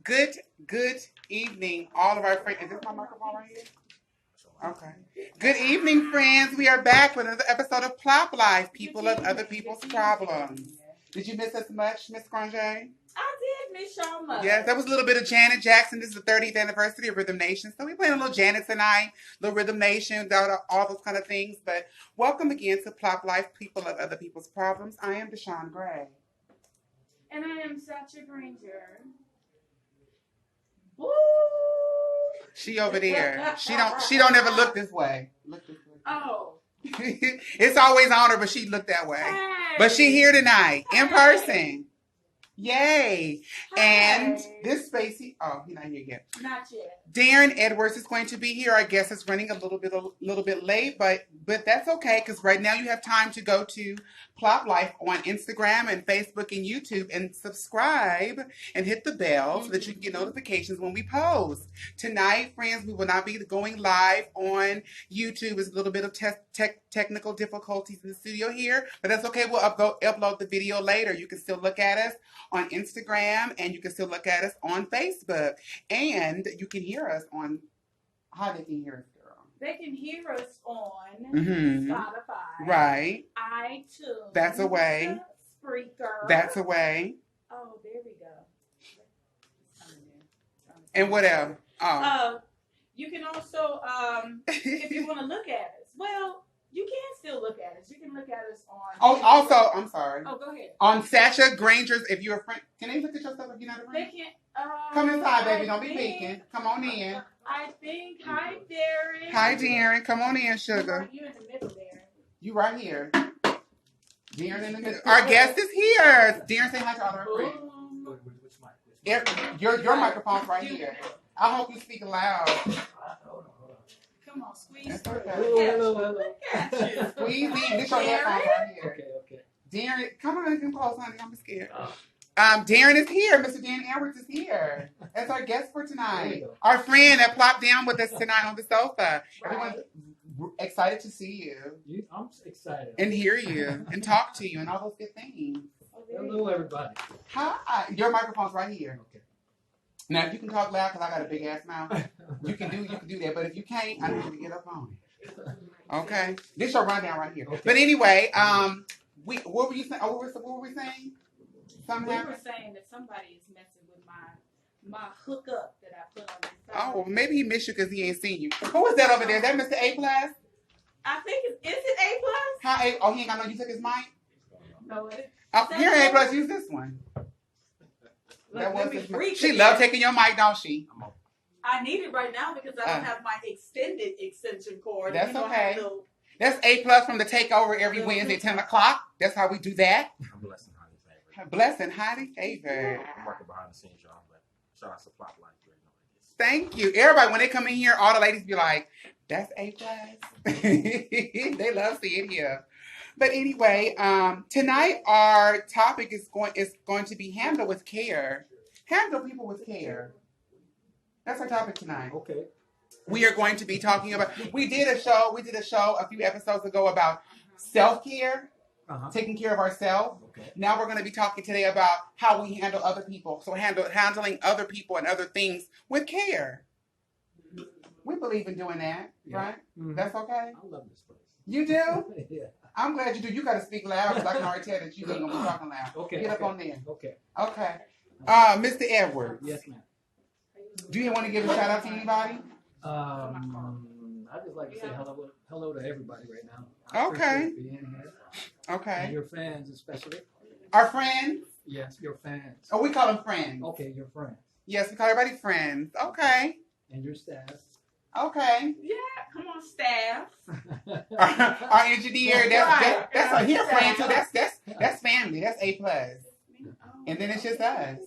Good evening, all of our friends. Is this my microphone right here? Okay. Good evening, friends. We are back with another episode of Plop Life, People of Other People's Problems. Did you miss us much, Miss Granger? I did miss y'all much. Yes, that was a little bit of Janet Jackson. This is the 30th anniversary of Rhythm Nation. So we're playing a little Janet tonight, little Rhythm Nation, all those kind of things. But welcome again to Plop Life, People of Other People's Problems. I am Deshon Gray. And I am Sacha Granger. Woo! She over there. She don't ever look this way. Look this way. Oh. It's always on her, but she looked that way. Hey. But she here tonight in person. Yay. Hi. And this space, he's not here yet. Not yet. Darren Edwards is going to be here. I guess it's running a little bit late, but that's okay, because right now you have time to go to Plop Life on Instagram and Facebook and YouTube and subscribe and hit the bell so that you can get notifications when we post. Tonight, friends, we will not be going live on YouTube. There's a little bit of technical difficulties in the studio here, but that's okay. We'll upload the video later. You can still look at us on Instagram, and you can still look at us on Facebook, and you can hear us on how they can hear us, girl. They can hear us on Spotify, right? iTunes. That's a way. Spreaker. That's a way. Oh, there we go. And what else? Oh. You can also, if you want to look at us, well, you can still look at us. You can look at us on. Oh, also, I'm sorry. Oh, go ahead. On Sacha Granger's, if you're a friend, can they look at yourself if you're not a friend? They can. Come inside, baby. Don't be peeking. Come on in. I think. Hi, Darren. Hi, Darren. Come on in, sugar. You're in the middle, Darren. You right here. Darren in the middle. Our guest is here. Darren, say hi to all our friends. Your microphone's right here. I hope you speak loud. Come on, squeeze. That's okay. Hello. Squeeze in. This your headphones right here. Okay. Darren, come on, come close, honey. I'm scared. Darren is here. Mr. Darren Edwards is here. That's our guest for tonight. Our friend that plopped down with us tonight on the sofa. Right. Everyone's excited to see you. I'm excited. And hear you. And talk to you and all those good things. Hello, everybody. Hi. Your microphone's right here. Okay. Now, if you can talk loud, because I got a big ass mouth, you can do that. But if you can't, I need you to get up on it. Okay? This your rundown right here. Okay. But anyway, what were you saying? What were we saying? We were saying that somebody is messing with my hookup that I put on this side. Oh, maybe he missed you because he ain't seen you. Who is that over there? Is that Mr. A+? I think is it A+? Hi, A. Oh, he ain't got no. You took his mic? No, it. Oh, here, A+. Use this one. That was his mic. She loved taking your mic, don't she? I need it right now because I don't have my extended extension cord. That's okay. That's A+ from the takeover every Wednesday, 10 o'clock. That's how we do that. I'm blessed and highly favored. Blessed and highly favored. I'm working behind the scenes, y'all, but shout out to Plop Life. Thank you. Everybody, when they come in here, all the ladies be like, that's A+. They love seeing you. But anyway, tonight our topic is going to be handle with care. Handle people with care. That's our topic tonight. Okay. We are going to be talking about. We did a show a few episodes ago about self-care, taking care of ourselves. Okay. Now we're going to be talking today about how we handle other people. So handling other people and other things with care. We believe in doing that, right? Mm-hmm. That's okay? I love this place. You do? Yeah. I'm glad you do. You got to speak loud because I can already tell that you ain't going to be talking loud. Okay. Get up on there. Okay. Okay. Mr. Edwards. Yes, ma'am. Do you want to give a shout out to anybody? I just like to say hello to everybody right now. Okay. Being here. Okay. And your fans especially. Our friends? Yes, your fans. Oh, we call them friends. Okay, your friends. Yes, we call everybody friends. Okay. And your staff. Okay. Yeah, come on, staff. Our engineer, that's a here friend too. That's family. That's A+. And then it's just us.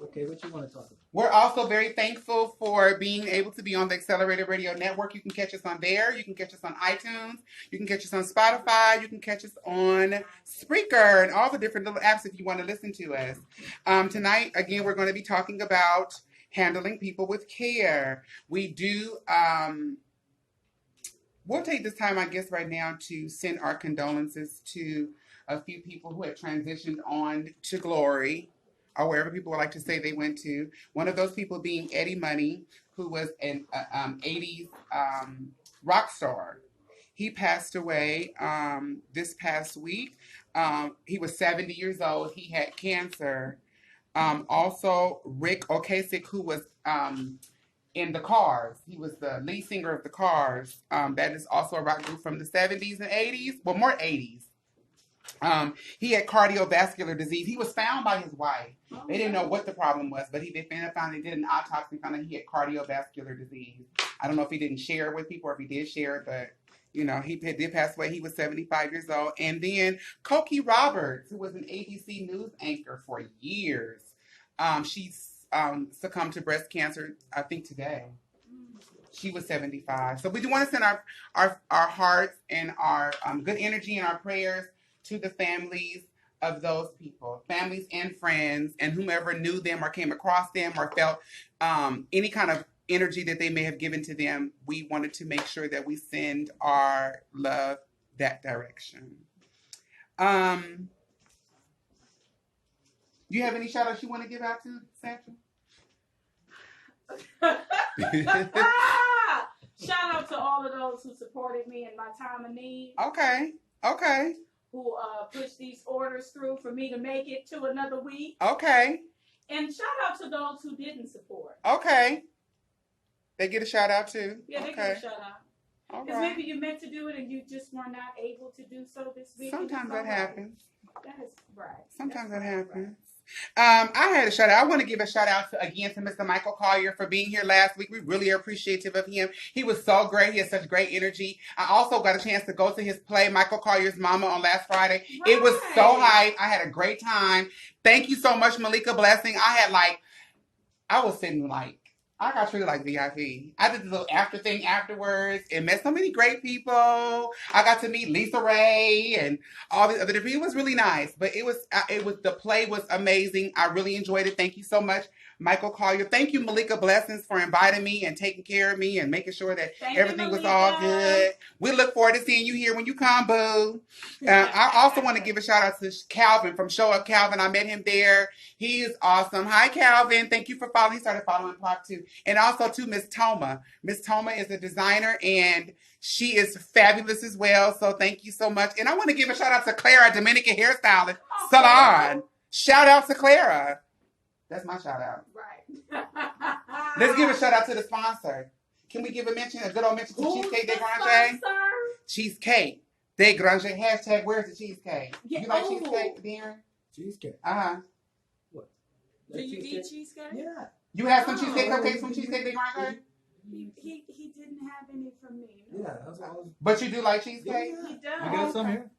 Okay, what you want to talk about? We're also very thankful for being able to be on the Accelerated Radio Network. You can catch us on there. You can catch us on iTunes. You can catch us on Spotify. You can catch us on Spreaker and all the different little apps if you want to listen to us. Tonight, again, we're going to be talking about handling people with care. We do, we'll take this time, I guess, right now to send our condolences to a few people who have transitioned on to glory. or wherever people would like to say they went to. One of those people being Eddie Money, who was an 80s rock star. He passed away this past week. He was 70 years old. He had cancer. Also, Rick Ocasek, who was in the Cars. He was the lead singer of the Cars. That is also a rock group from the 70s and 80s. Well, more 80s. He had cardiovascular disease. He was found by his wife. They didn't know what the problem was, but they finally did an autopsy and found that he had cardiovascular disease. I don't know if he didn't share it with people or if he did share it, but he did pass away. He was 75 years old. And then Cokie Roberts, who was an ABC News anchor for years. She's succumbed to breast cancer, I think today. She was 75. So we do want to send our hearts and our good energy and our prayers to the families of those people, families and friends, and whomever knew them or came across them or felt any kind of energy that they may have given to them. We wanted to make sure that we send our love that direction. Do you have any shout outs you want to give out to, Sacha? Shout out to all of those who supported me in my time of need. Okay. Who pushed these orders through for me to make it to another week. Okay. And shout out to those who didn't support. Okay. They get a shout out too. Yeah, they get a shout out. Because maybe you meant to do it and you just were not able to do so this week. Sometimes that happens. That is right. Sometimes that happens. I had a shout out. I want to give a shout out again to Mr. Michael Collier for being here last week. We really are appreciative of him. He was so great. He had such great energy. I also got a chance to go to his play, Michael Collier's Mama, on last Friday. Right. It was so hype. I had a great time. Thank you so much, Malika Blessing. I was sitting I got treated like VIP. I did the little after thing afterwards and met so many great people. I got to meet Lisa Ray and all the other different. It was really nice, but the play was amazing. I really enjoyed it. Thank you so much, Michael Collier. Thank you, Malika Blessings, for inviting me and taking care of me and making sure that everything was all good. We look forward to seeing you here when you come, boo. I also want to give a shout out to Calvin from Show Up Calvin. I met him there. He is awesome. Hi, Calvin. Thank you for following. He started following Plop too. And also to Miss Toma. Miss Toma is a designer and she is fabulous as well. So thank you so much. And I want to give a shout out to Clara, Dominican hairstylist salon. Shout out to Clara. That's my shout out. Right. Let's give a shout out to the sponsor. Can we give a good old mention to Cheesecake de Granger? Cheesecake de Granger. Hashtag where's the cheesecake? Yeah. You like cheesecake, Darren? Cheesecake. What? Do you eat cheesecake? Yeah. You have some cheesecake cupcakes from Cheesecake de Granger? He didn't have any from me. Yeah, that's what I was. But you do like cheesecake? Yeah. He does. You got some here?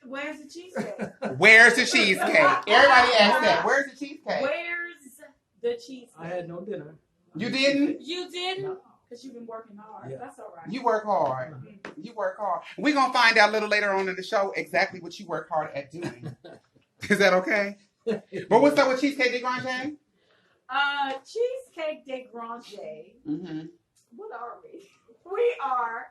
Where's the cheesecake? Where's the cheesecake? Everybody asked that. Where's the cheesecake? Where's the cheesecake? I had no dinner. You didn't? You didn't? No. Because you've been working hard. Yeah. That's all right. You work hard. You work hard. We're going to find out a little later on in the show exactly what you work hard at doing. Is that okay? But what's up with Cheesecake de Granger? Cheesecake de Granger. Mm-hmm. What are we? We are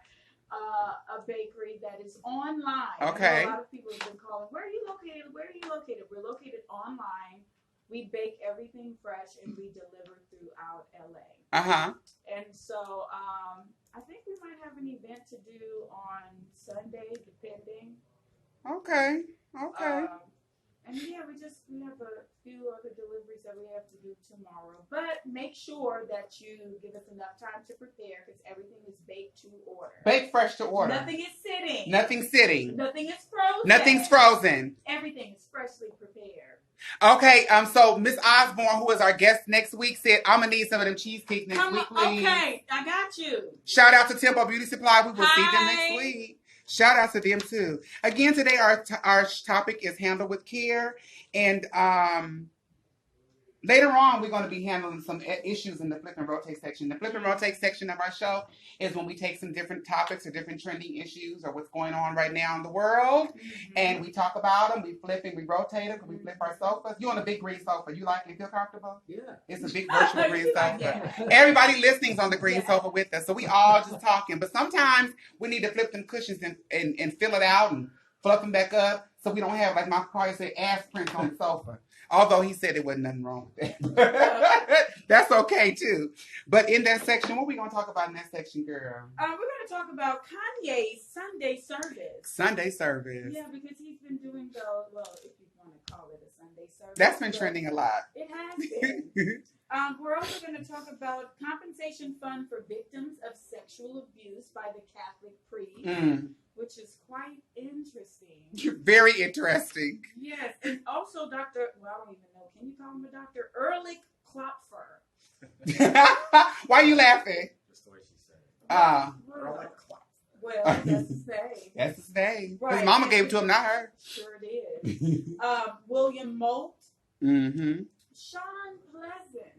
a bakery that is online. Okay. A lot of people have been calling, where are you located? Where are you located? We're located online. We bake everything fresh and we deliver throughout LA. Uh-huh. And so I think we might have an event to do on Sunday, depending. Okay. And yeah, we have a few other deliveries that we have to do tomorrow. But make sure that you give us enough time to prepare because everything is baked to order. Baked fresh to order. Nothing is sitting. Nothing sitting. Nothing is frozen. Nothing's frozen. Everything is freshly prepared. Okay, so Miss Osborne, who is our guest next week, said, I'm going to need some of them cheesecakes next week, please. Okay, I got you. Shout out to Tempo Beauty Supply. We will see them next week. Shout out to them, too. Again, today our topic is handle with care. And later on, we're going to be handling some issues in the flip and rotate section. The flip and rotate section of our show is when we take some different topics or different trending issues or what's going on right now in the world. Mm-hmm. And we talk about them. We flip and we rotate them. We flip our sofas. You on a big green sofa. You like it? Feel comfortable? Yeah. It's a big virtual green sofa. Yeah. Everybody listening's on the green sofa with us. So we all just talking. But sometimes we need to flip them cushions and fill it out and fluff them back up so we don't have, like my car say, ass prints on the sofa. Although he said there wasn't nothing wrong with that. That's okay too. But in that section, what are we gonna talk about in that section, girl? We're gonna talk about Kanye's Sunday service. Sunday service. Yeah, because he's been doing the, well, if you want to call it a Sunday service. That's been trending a lot. It has been. We're also going to talk about compensation fund for victims of sexual abuse by the Catholic priest, which is quite interesting. Very interesting. Yes, and also Dr. Well, I don't even know. Can you call him a doctor? Ehrlich Klopfer. Why are you laughing? Just the way she said it. Well, that's his name. That's his name. Right. His mama gave it to him, not her. Sure it is. William Moult. Mm-hmm. Sean Pleasant.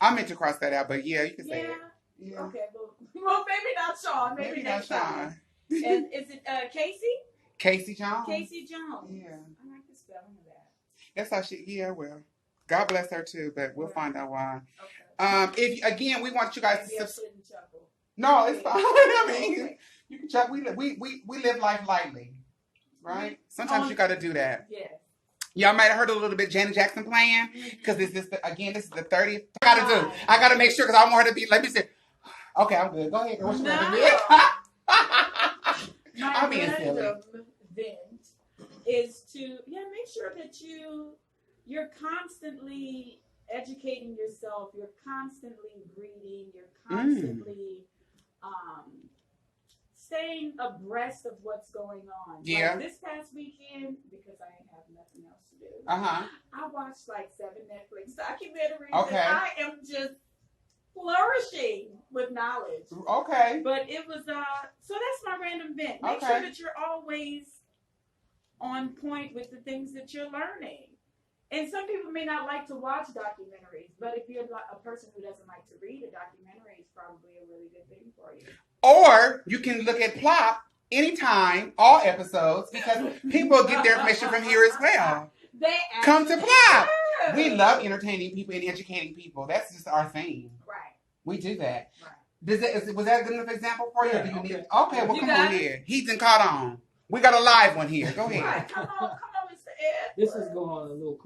I meant to cross that out, but yeah, you can say it. Yeah. Okay, well, maybe not Sean. Maybe next not time. And is it Casey? Casey Jones. Casey Jones. Yeah. I like the spelling of that. That's how she. Yeah, well, God bless her too, but we'll find out why. Okay. If again, we want you guys Maybe to. I shouldn't chuckle. No, it's fine. I mean, you can check. We live life lightly, right? Sometimes you got to do that. Yes. Y'all might have heard a little bit Janet Jackson playing because this is the 30th. I gotta make sure because I want her to be. Let me see. Okay, I'm good. Go ahead. What's your I'm being silly. Event is to make sure that you're constantly educating yourself. You're constantly reading. You're constantly staying abreast of what's going on. Yeah. Like this past weekend, because I ain't have nothing else to do. I watched like 7 Netflix documentaries. Okay. And I am just flourishing with knowledge. Okay. But it was so that's my random bent. Make sure that you're always on point with the things that you're learning. And some people may not like to watch documentaries, but if you're a person who doesn't like to read, a documentary is probably a really good thing for you. Or you can look at Plop anytime, all episodes, because people get their information from here as well. They come to Plop. Do. We love entertaining people and educating people. That's just our thing. Right. We do that. Right. Was that a good enough example for you? Yeah, or do you okay. need? Okay, well, You come got on it? here. He's been caught on. We got a live one here. Go ahead. Right. Come on, Mr. Ed. This is going a little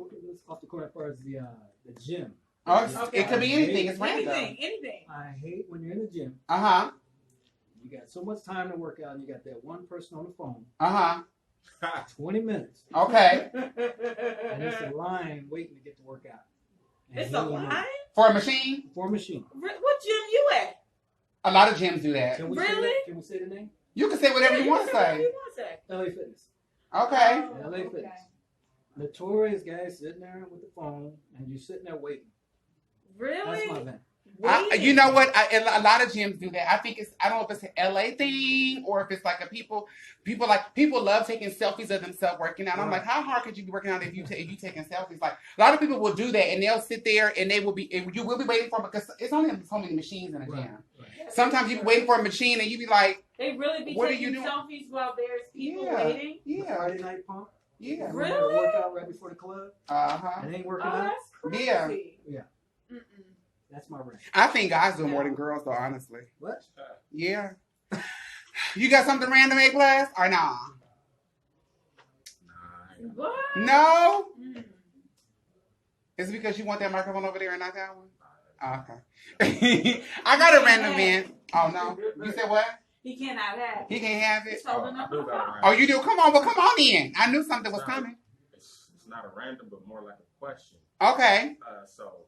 off the corner as far as the gym. It could be anything. It's random. Anything. I hate when you're in the gym. You got so much time to work out, and you got that one person on the phone. 20 minutes. Okay. And it's a line waiting to get to work out. And It's a line? For a machine? For a machine. What gym you at? A lot of gyms do that. Can we Really? Can we say the name? You can say whatever you want to Whatever say. you want to say. LA Fitness. Okay. Oh, LA Fitness. Notorious guy sitting there with the phone, and you're sitting there waiting. Really? That's my van. You know what? A lot of gyms do that. I think I don't know if it's an LA thing or if it's like people love taking selfies of themselves working out. I'm like, how hard could you be working out if you taking selfies? Like a lot of people will do that and they'll sit there and you will be waiting for them because it's only so many machines in a gym. Right. Yeah, Sometimes you be waiting for a machine and you be like, they really be what are taking you doing? selfies while there's people waiting. Yeah. Friday night pump. Yeah. We had a workout right before the club. Uh-huh. It ain't working Oh, out. that's crazy. Yeah. Mm-mm. That's my rant. I think guys do more than girls though, honestly. What? Yeah. You got something random, A plus? Or nah? What? No? Mm. Is it because you want that microphone over there and not that one? Oh, okay. I got a random man. Oh, no. You said what? He cannot have it. He can't have it? He's holding up the phone. Oh, you do? Come on. Well, come on in. I knew something was coming. It's not a random, but more like a question. Okay. So,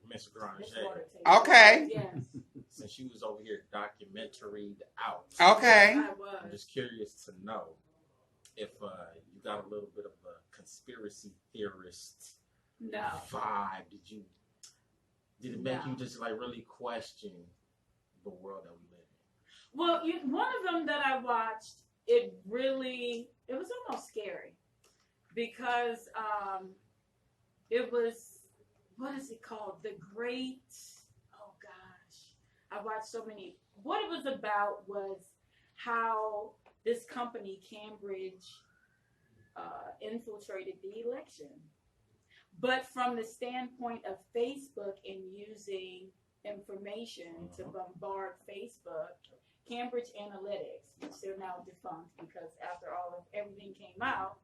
Miss Granger, Okay. Yes. since you was over here documentaried out, Okay. I was. I'm just curious to know if you got a little bit of a conspiracy theorist No. vibe. Did it make you just like really question the world that we live in? Well, one of them that I watched, it was almost scary because it was, what is it called? The Great, oh gosh, I watched so many. What it was about was how this company, Cambridge, infiltrated the election. But from the standpoint of Facebook and using information to bombard Facebook, Cambridge Analytics, which they're now defunct because after everything came out,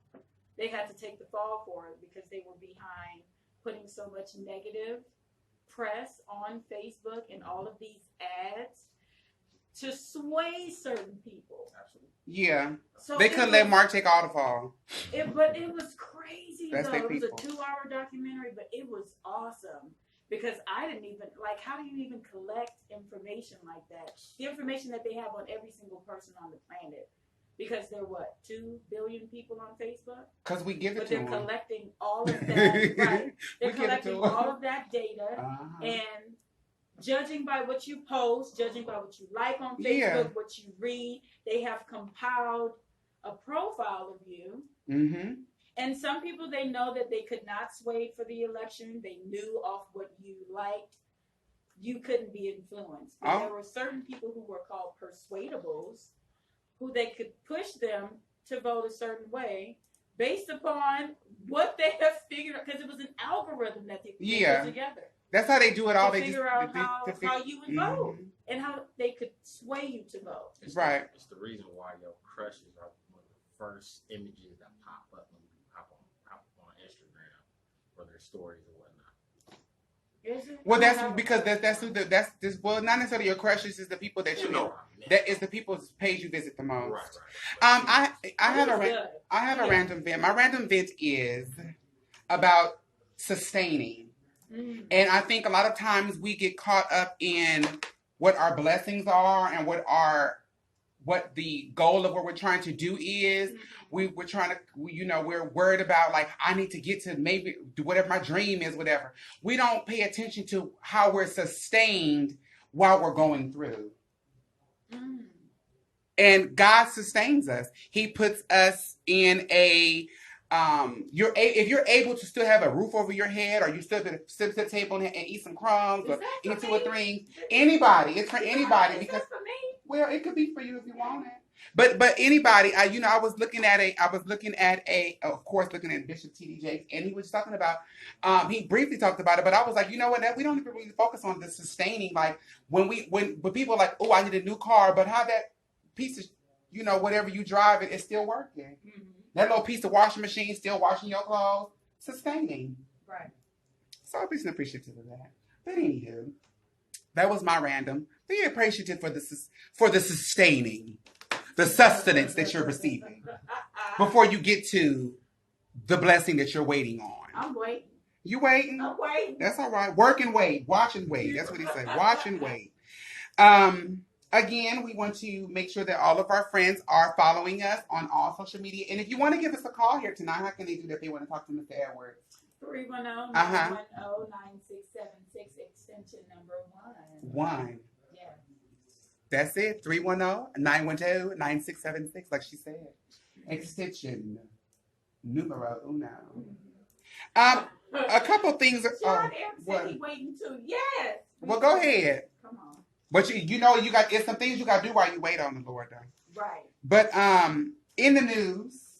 they had to take the fall for it because they were behind putting so much negative press on Facebook and all of these ads to sway certain people. Absolutely. Yeah. So They couldn't let Mark take all the fall. But it was crazy, That's though. It was a people. 2-hour documentary, but it was awesome. Because I didn't even, like, how do you even collect information like that? The information that they have on every single person on the planet. Because there are, 2 billion people on Facebook? Because we give it to them. But they're collecting all of that, right? They're collecting all of that data Uh-huh. and judging by what you post, judging by what you like on Facebook, what you read, they have compiled a profile of you. Mm-hmm. And some people, they know that they could not sway for the election. They knew off what you liked. You couldn't be influenced. But there were certain people who were called persuadables, who they could push them to vote a certain way based upon what they have figured out. Because it was an algorithm that they put together. That's how they do it all. To figure out how you would vote and how they could sway you to vote. It's the reason why your crushes are one of the first images that pop up when you hop on Instagram or their stories or whatnot. Is it? Well, that's because that's well, not necessarily your crushes, is the people that you know. That is the people's page you visit the most. Right. I have a random vent. My random vent is about sustaining. And I think a lot of times we get caught up in what our blessings are and what the goal of what we're trying to do is. We're worried about, like, I need to get to maybe do whatever my dream is, whatever. We don't pay attention to how we're sustained while we're going through. And God sustains us. He puts us in a if you're able to still have a roof over your head, or you still sit at the table and eat some crumbs, or eat 2 or 3, anybody, it's for anybody. Because well, it could be for you if you want it. But anybody, I was looking at of course, looking at Bishop T.D. Jakes, and he was talking about, he briefly talked about it, but I was like, you know what, we don't even really focus on the sustaining, like when people are like, oh, I need a new car, but how that piece of, whatever you drive, it's still working. Mm-hmm. That little piece of washing machine still washing your clothes, sustaining. Right. So I'll be appreciative of that. But anywho, that was my random. Be appreciative for the sustaining, the sustenance that you're receiving before you get to the blessing that you're waiting on. I'm waiting. You waiting? I'm waiting. That's all right. Work and wait. Watch and wait. That's what he said. Watch and wait. Again, we want to make sure that all of our friends are following us on all social media. And if you want to give us a call here tonight, how can they do that if they want to talk to Mr. Edwards? 310-910-9676, extension number 1. Yeah. That's it. 310-912-9676, like she said. Extension numero 1. A couple things. John said he waiting too. Yes. Well, go ahead. Come on. But you got, it's some things you got to do while you wait on the Lord, though. Right. But in the news,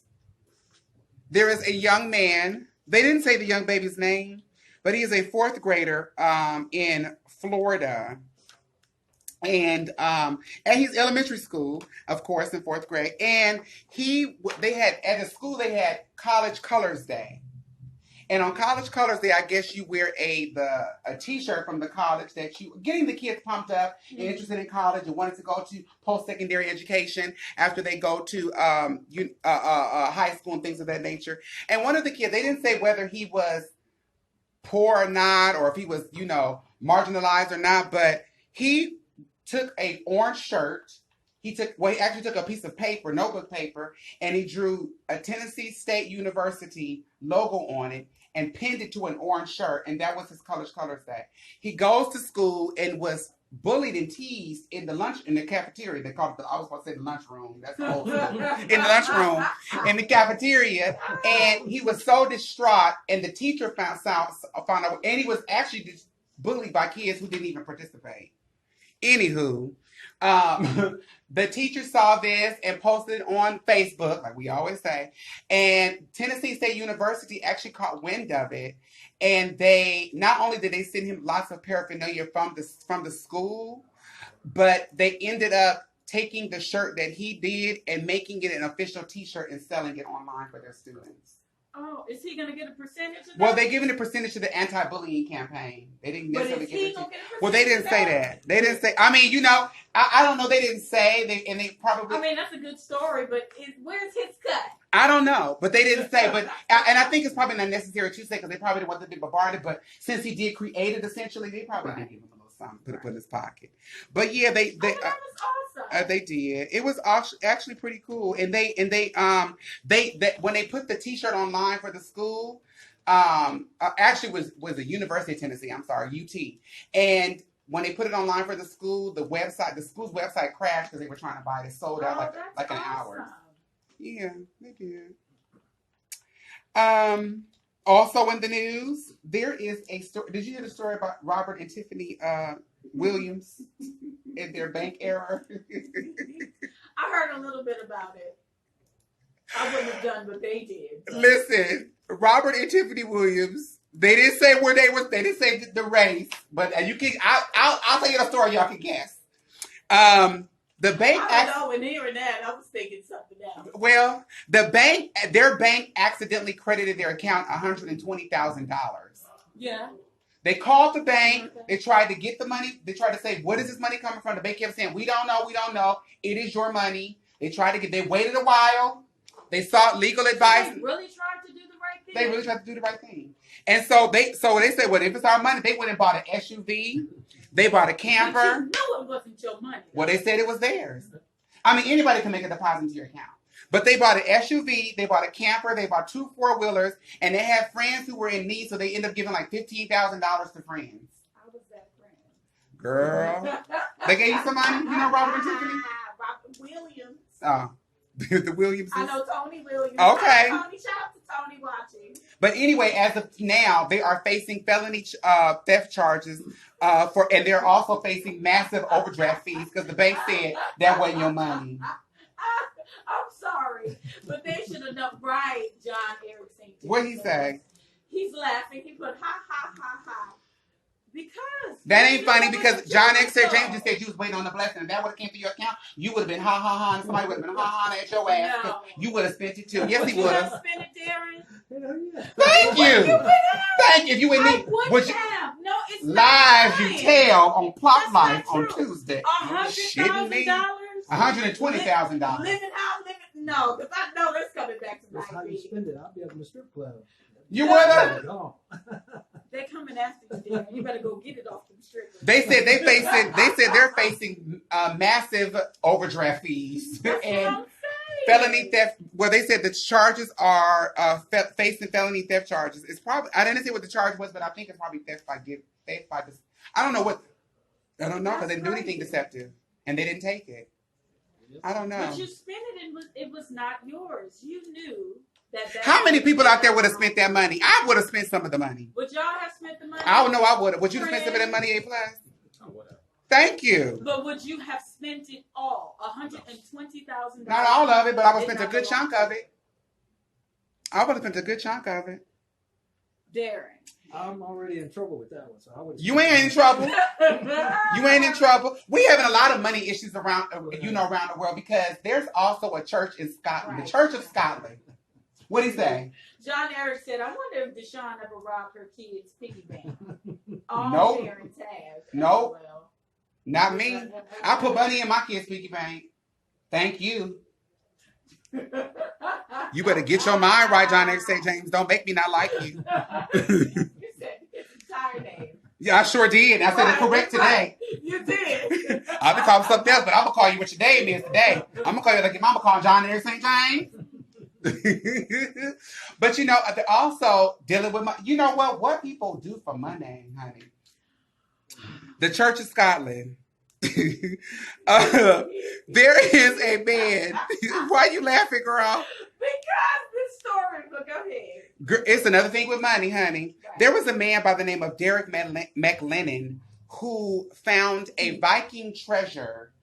there is a young man. They didn't say the young baby's name, but he is a 4th grader in Florida. And he's elementary school, of course, in 4th grade. And they had College Colors Day. And on College Colors Day, I guess you wear a T-shirt from the college that you getting the kids pumped up and interested in college and wanted to go to post-secondary education after they go to high school and things of that nature. And one of the kids, they didn't say whether he was poor or not, or if he was, marginalized or not, but he took an orange shirt. He actually took a piece of paper, notebook paper, and he drew a Tennessee State University logo on it and pinned it to an orange shirt, and that was his College Colors Day. He goes to school and was bullied and teased in the cafeteria. They called it I was supposed to say the lunchroom. That's old school. In the lunchroom, in the cafeteria, and he was so distraught. And the teacher found out, and he was actually just bullied by kids who didn't even participate. Anywho, the teacher saw this and posted it on Facebook, like we always say, and Tennessee State University actually caught wind of it, and they not only did they send him lots of paraphernalia from the school, but they ended up taking the shirt that he did and making it an official T-shirt and selling it online for their students. Oh, is he going to get a percentage of that? Well, they're giving a percentage to the anti-bullying campaign. They didn't necessarily give it to. Well, they didn't say that. They didn't say. I mean, you know, I don't know. They didn't say. They probably. I mean, that's a good story, but where's his cut? I don't know, but they didn't say. But and I think it's probably not necessary to say because they probably didn't want to be bombarded. But since he did create it, essentially, they probably did give him a little something, put it in his pocket. But yeah, that was awesome. They did. It was actually pretty cool. And they when they put the T-shirt online for the school, actually was the University of Tennessee. I'm sorry, UT. And when they put it online for the school, the school's website crashed because they were trying to buy it. It sold out like an hour. Yeah, they did. Also in the news, there is a story. Did you hear the story about Robert and Tiffany Williams and their bank error? I heard a little bit about it. I wouldn't have done what they did. But. Listen, Robert and Tiffany Williams. They didn't say where they was. They didn't say the race, but you can. I'll tell you the story. Y'all can guess. The bank. I don't know. When hearing that, I was thinking something else. Well, their bank accidentally credited their account $120,000. Yeah. They called the bank. They tried to get the money. They tried to say, "What is this money coming from?" The bank kept saying, "We don't know. We don't know. It is your money." They tried to get. They waited a while. They sought legal advice. They really tried to do the right thing. They really tried to do the right thing. And so they said, well, if it's our money, they went and bought an SUV. They bought a camper. But you knew it wasn't your money. Well, they said it was theirs. I mean, anybody can make a deposit into your account. But they bought an SUV. They bought a camper. They bought 2 4-wheelers. And they had friends who were in need, so they ended up giving like $15,000 to friends. I was that friend. Girl. They gave you some money? You know Robert and Tiffany? Robert Williams. Oh. The Williams. I know Tony Williams. Okay. Tony, shout out to Tony watching. But anyway, as of now, they are facing felony theft charges and they're also facing massive overdraft fees because the bank said that wasn't your money. I'm sorry, but they should have known. Right, John Erickson. What'd he say? He's laughing. He put ha ha ha ha. Because that ain't funny because John X. James just said you was waiting on the blessing. If that would have came through your account, you would have been ha ha ha and somebody would have been ha ha at your ass. No. You would have spent it too. Yes, he would have. Spent it, Darren. Thank you. Thank you. If you would need. Would have. No, it's lies you tell on Plop Life on Tuesday. $100,000. $120,000. Living how living? No, because I know that's coming back to that's how you spend it. I'll be up in the strip club. You would have. They're coming after you, Darren. You better go get it off them strippers. They said they're facing massive overdraft fees and felony theft. Well, they said the charges are facing felony theft charges. It's probably I didn't say what the charge was, but I think it's probably theft by this. I don't know because they didn't do anything deceptive and they didn't take it. I don't know. But you spent it and it was not yours. You knew. How many people out there would have spent that money? I would have spent some of the money. Would y'all have spent the money? I don't know. I would have. Would you have spent some of that money, A+? I would have. Thank you. But would you have spent it all? $120,000? Not all of it, but I would have spent a good chunk of it. I would have spent a good chunk of it. Darren. I'm already in trouble with that one, so I would. You ain't in trouble. You ain't in trouble. We having a lot of money issues around, around the world because there's also a church in Scotland, the Church of Scotland. What'd he say? John Eric said, I wonder if Deshon ever robbed her kids' piggy bank. Nope. Parents have. Nope. Well. Not me. I put money in my kids' piggy bank. Thank you. You better get your mind right, John X. James. Don't make me not like you. You said it's a entire name. Yeah, I sure did. I said it correct today. You did. I'll be calling something else, but I'm going to call you what your name is today. I'm going to call you like your mama called John X. James. But you know, they're also dealing with you know what people do for money, honey. The Church of Scotland. There is a man. Why are you laughing, girl? Because this story, but go ahead. It's another thing with money, honey. Right. There was a man by the name of Derek McLennan who found a Viking treasure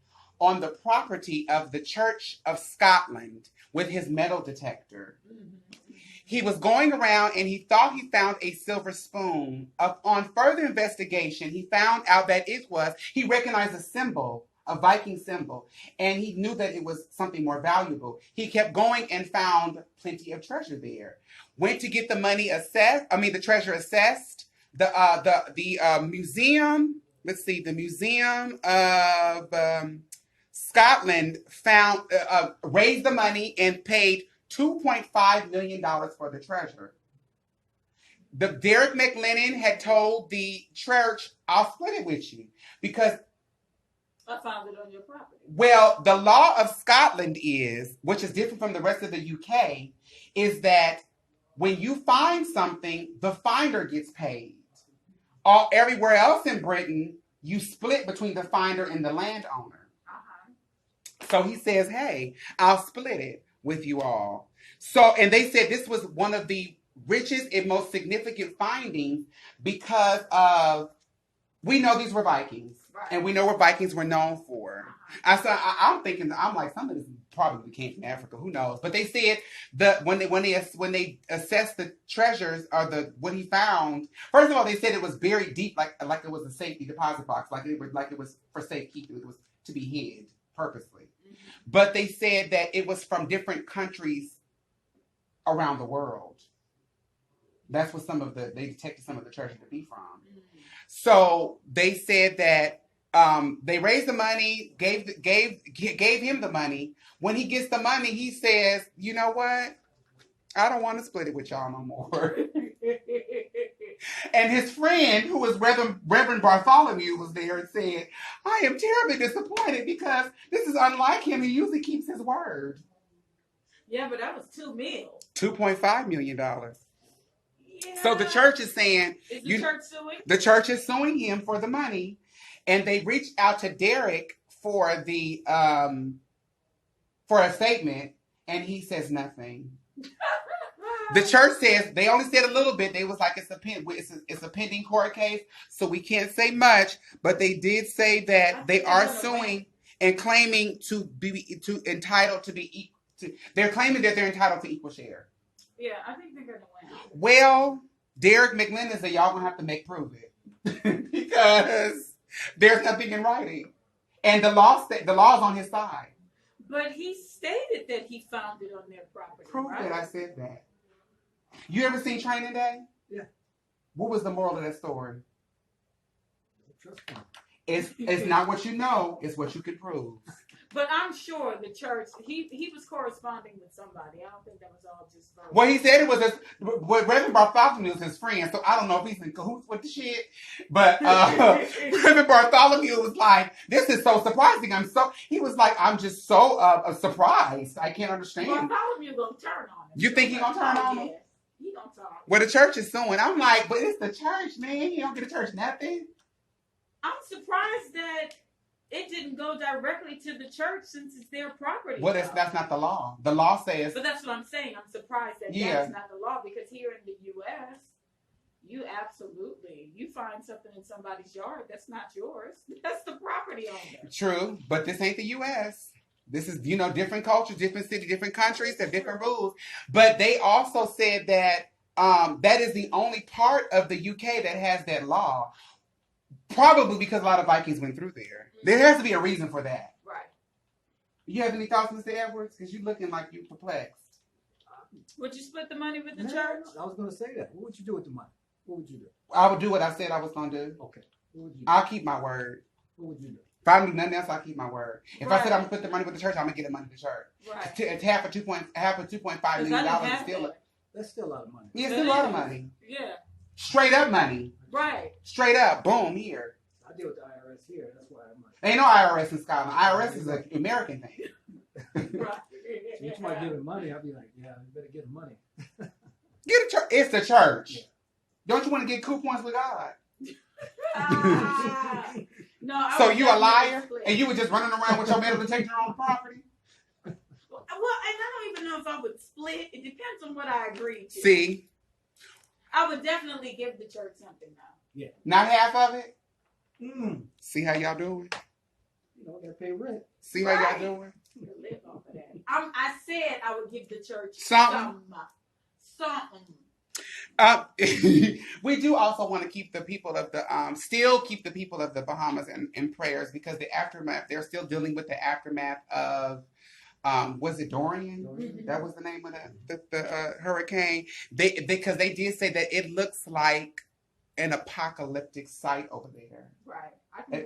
on the property of the Church of Scotland with his metal detector. He was going around and he thought he found a silver spoon. On further investigation, he found out that he recognized a a Viking symbol, and he knew that it was something more valuable. He kept going and found plenty of treasure there. Went to get the money assessed. I mean, the treasure assessed. The museum. Let's see. The Museum of Scotland found raised the money and paid $2.5 million for the treasure. Derek McLennan had told the church, "I'll split it with you," because I found it on your property. Well, the law of Scotland is, which is different from the rest of the UK, is that when you find something, the finder gets paid. Everywhere else in Britain, you split between the finder and the landowner. So he says, "Hey, I'll split it with you all." So, and they said this was one of the richest and most significant findings because of, we know these were Vikings. Right. And we know what Vikings were known for. I'm thinking, I'm like, some of this probably came from Africa. Who knows? But they said that when they assessed the treasures or what he found, first of all, they said it was buried deep, like it was a safety deposit box, like it was for safekeeping. It was to be hid purposely. Mm-hmm. But they said that it was from different countries around the world. That's what they detected some of the treasure to be from. Mm-hmm. So they said that they raised the money, gave him the money. When he gets the money, he says, "You know what? I don't want to split it with y'all no more." And his friend, who was Reverend Bartholomew, was there and said, "I am terribly disappointed because this is unlike him. He usually keeps his word." Yeah, but that was $2 million. $2.5 million. Yeah. So the church is saying, is the church suing? The church is suing him for the money, and they reached out to Derek for the for a statement, and he says nothing. The church says they only said a little bit. They was like, it's a pending court case, so we can't say much. But they did say that they are suing and claiming they're claiming that they're entitled to equal share. Yeah, I think they're gonna win. Well, Derek McLennan said y'all gonna have to prove it because there's nothing in writing, and the law's on his side. But he stated that he found it on their property. Prove right? that I said that. You ever seen Training Day? Yeah. What was the moral of that story? Trust me. It's not what you know; it's what you can prove. But I'm sure the church, he was corresponding with somebody. I don't think that was all just verbal. Well, he said it was Reverend Bartholomew was his friend, so I don't know if he's in cahoots with the shit. But Reverend Bartholomew was like, "This is so surprising." He was like, "I'm just so surprised. I can't understand." Bartholomew gonna turn on him. You think he gonna turn on him? He gonna turn on him. Well, the church is suing. I'm like, but it's the church, man. You don't get a church nothing. I'm surprised that it didn't go directly to the church since it's their property. Well, that's not the law. The law says... But that's what I'm saying. I'm surprised that that's not the law, because here in the U.S., you find something in somebody's yard that's not yours. That's the property owner. True, but this ain't the U.S. This is, different cultures, different cities, different countries have different rules. But they also said that that is the only part of the UK that has that law. Probably because a lot of Vikings went through there. There has to be a reason for that. Right. You have any thoughts, Mr. Edwards? Because you're looking like you're perplexed. Would you split the money with the church? I was going to say that. What would you do with the money? What would you do? I would do what I said I was going to do. Okay. What would you do? I'll keep my word. What would you do? If I do nothing else, I'll keep my word. If I said I'm going to put the money with the church, I'm going to get the money to the church. Right. It's half of $2.5 million is still that's still a lot of money. Yeah, it's still a lot of money. Yeah. Straight up money. Right. Straight up. Boom, here. I deal with the IRS here. That's why I'm like... Ain't no IRS in Scotland. IRS is an American thing. Right. So you might give him money, I'll be like, yeah, you better get him money. Get a church. It's the church. Yeah. Don't you want to get coupons with God? No. So you a liar? And you were just running around with your metal detector on the property? Well, and I don't even know if I would split. It depends on what I agreed to. See? I would definitely give the church something now. Yeah. Not half of it? Mm. See how y'all doing? You don't gotta pay rent. See how y'all doing? Live off of that. I said I would give the church something. We do also want to keep the people of the still keep the people of the Bahamas in prayers because the aftermath. They're still dealing with the aftermath of was it Dorian? That was the name of the hurricane. Because they did say that it looks like an apocalyptic site over there. Right.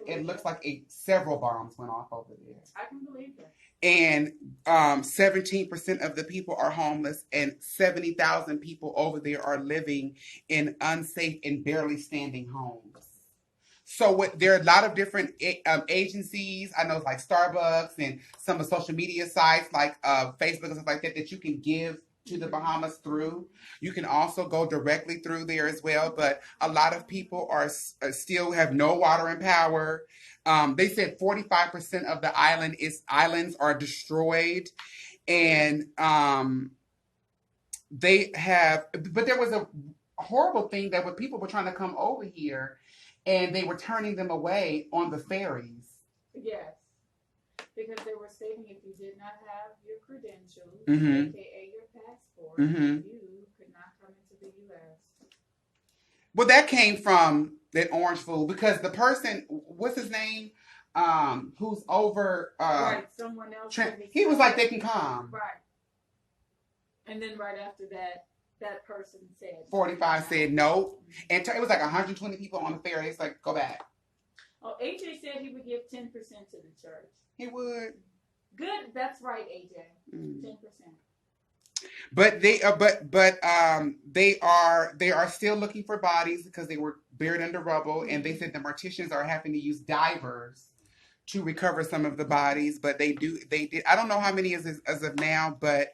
It looks like several bombs went off over there. I can believe that. And 17% of the people are homeless, and 70,000 people over there are living in unsafe and barely standing homes. So there are a lot of different agencies. I know it's like Starbucks and some of the social media sites like Facebook and stuff like that you can give to the Bahamas through. You can also go directly through there as well. But a lot of people are still have no water and power. They said 45% of the islands are destroyed, and they have. But there was a horrible thing that when people were trying to come over here, and they were turning them away on the ferries. Yes, because they were stating if you did not have your credentials, aka your passport, you could not come into the U.S. Well, that came from that orange fool because the person, what's his name, who's over, right, someone else. He was like, they can come. Right. And then right after that person said 45 said no, and it was like 120 people on the ferry. It's like, go back. Oh, AJ said he would give 10% to the church. He would. Good, that's right, AJ. 10%. But they are still looking for bodies because they were buried under rubble, and they said the morticians are having to use divers to recover some of the bodies. But they did. I don't know how many as of now, but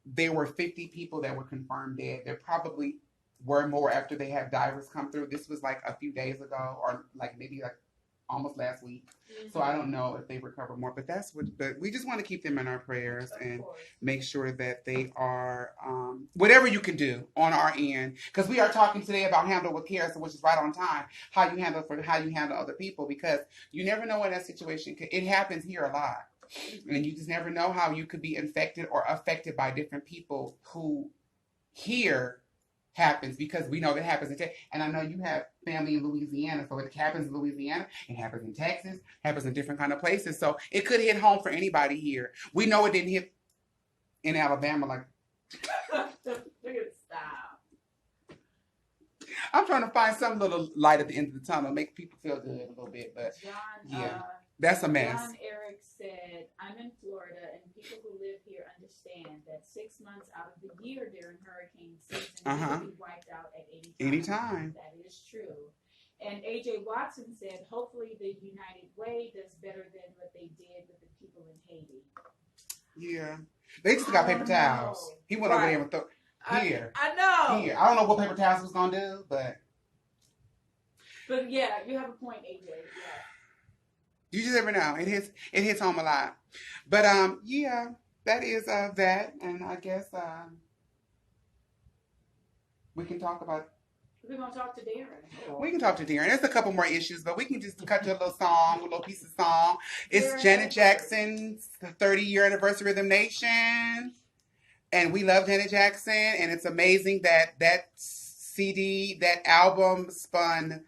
there were 50 people that were confirmed dead. There probably were more after they had divers come through. This was like a few days ago, or like maybe like almost last week. So I don't know if they recover more, but but we just want to keep them in our prayers and make sure that they are, whatever you can do on our end, because we are talking today about handle with care, so which is right on time, how you handle other people, because you never know in that situation. It happens here a lot. And you just never know how you could be infected or affected by different people who here happens, because we know that happens in Texas. And I know you have family in Louisiana, so it happens in Louisiana, it happens in Texas, happens in different kind of places. So it could hit home for anybody here. We know it didn't hit in Alabama like. Stop. I'm trying to find some little light at the end of the tunnel, make people feel good a little bit, but yeah. That's a mess. John Eric said, I'm in Florida, and people who live here understand that 6 months out of the year during hurricane season will be wiped out at any time. That is true. And AJ Watson said, hopefully the United Way does better than what they did with the people in Haiti. Yeah. They just got paper towels. He went over there and threw here. I know. Here. I don't know what paper towels was going to do, but. But yeah, you have a point, AJ. Yeah. You just never know. It hits home a lot. But yeah, that is that, and I guess we can talk about. We're gonna talk to Darren. We can talk to Darren. There's a couple more issues, but we can just cut to a little song, a little piece of song. It's Janet Jackson's 30-year anniversary of the nation, and we love Janet Jackson, and it's amazing that CD, that album spun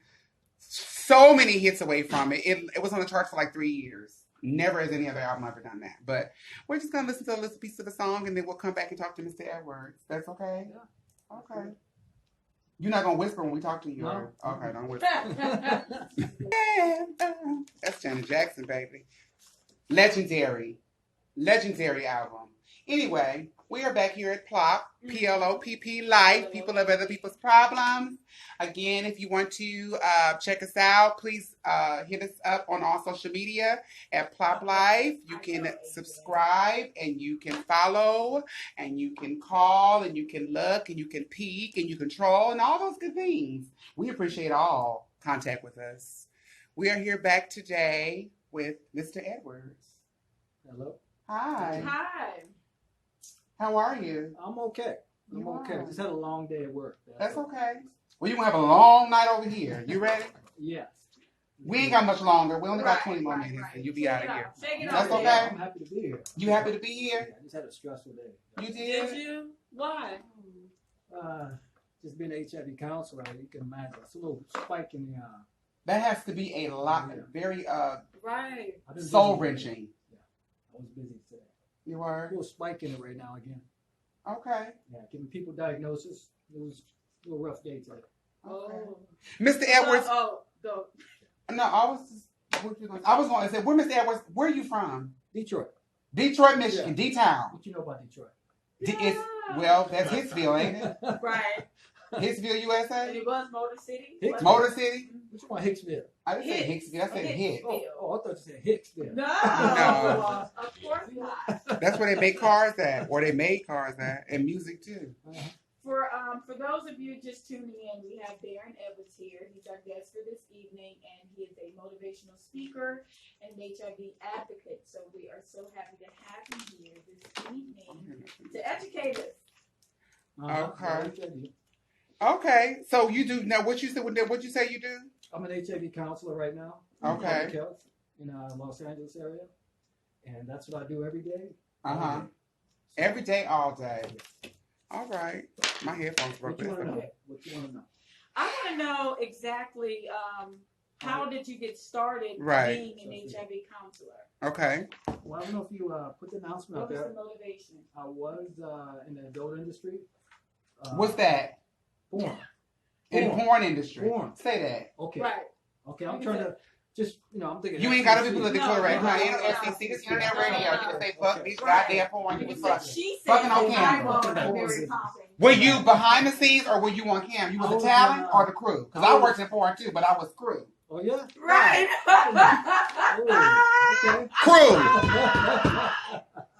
so many hits away from it. It was on the charts for like 3 years. Never has any other album ever done that. But we're just going to listen to a little piece of the song, and then we'll come back and talk to Mr. Edwards. That's okay? Yeah. Okay. You're not going to whisper when we talk to you? No. Okay, don't whisper. Yeah. That's Janet Jackson, baby. Legendary album. Anyway, we are back here at PLOPP, P.L.O.P.P. Life, people of other people's problems. Again, if you want to check us out, please hit us up on all social media at PLOPP Life. You can subscribe, and you can follow, and you can call, and you can look, and you can peek, and you can troll, and all those good things. We appreciate all contact with us. We are here back today with Mr. Edwards. Hello. Hi. Hi. How are you? I'm okay. I'm okay. Just had a long day at work. That's okay. Well, you're going to have a long night over here. You ready? Yes. We ain't got much longer. We only got 20 more minutes, and you'll be out of here. That's okay? I'm happy to be here. You happy to be here? Yeah, I just had a stressful day. You did? Did you? Why? Just being an HIV counselor, you can imagine it's a little spike in the. That has to be a lot, very right, soul wrenching. Yeah, I was busy today. You were? A little spike in it right now again. Okay. Yeah, giving people diagnosis. It was a little rough day today. Okay. Oh. Mr. Edwards. Go. No, I was going to say, where, Mr. Edwards, where are you from? Detroit. Detroit, Michigan, Yeah. D-Town. What you know about Detroit? Well, that's Hitsville, ain't it? Right. Hitsville, And USA? it was Motor City. Hicksville. Motor City? What you want, Hicksville? I didn't say Hicksville, I said Hit. Oh, I thought you said Hicksville. No, No. Of course not. That's where they make cars at, or they made cars at, and music too. For those of you just tuning in, we have Darren Edwards here. He's our guest for this evening, and he is a motivational speaker and an HIV advocate. So we are so happy to have him here this evening to educate us. Okay. Okay. So you do now. What you say you do? I'm an HIV counselor right now. Okay. Public health in Los Angeles area, and that's what I do every day. Every day, all day. All right. My headphones broke. What you want to know? What you want to know? I want to know exactly how did you get started being an HIV counselor? Okay. Well, I don't know if you put the announcement out there. What was the motivation? I was in the adult industry. What's that? Porn. In porn industry. Porn. Say that. Okay. Right. Okay, I'm trying to just, I'm thinking. You ain't got to be political No, right now. no, Ain't no no. FCC. This internet radio. You can say fuck these Right. goddamn porn. You can fuck. She said Fucking on camera. I'm very confident. Were you behind the scenes or were you on cam? You was the talent or the crew? Because I worked in porn too, but I was crew. Oh, yeah? Right. Oh, okay. Crew.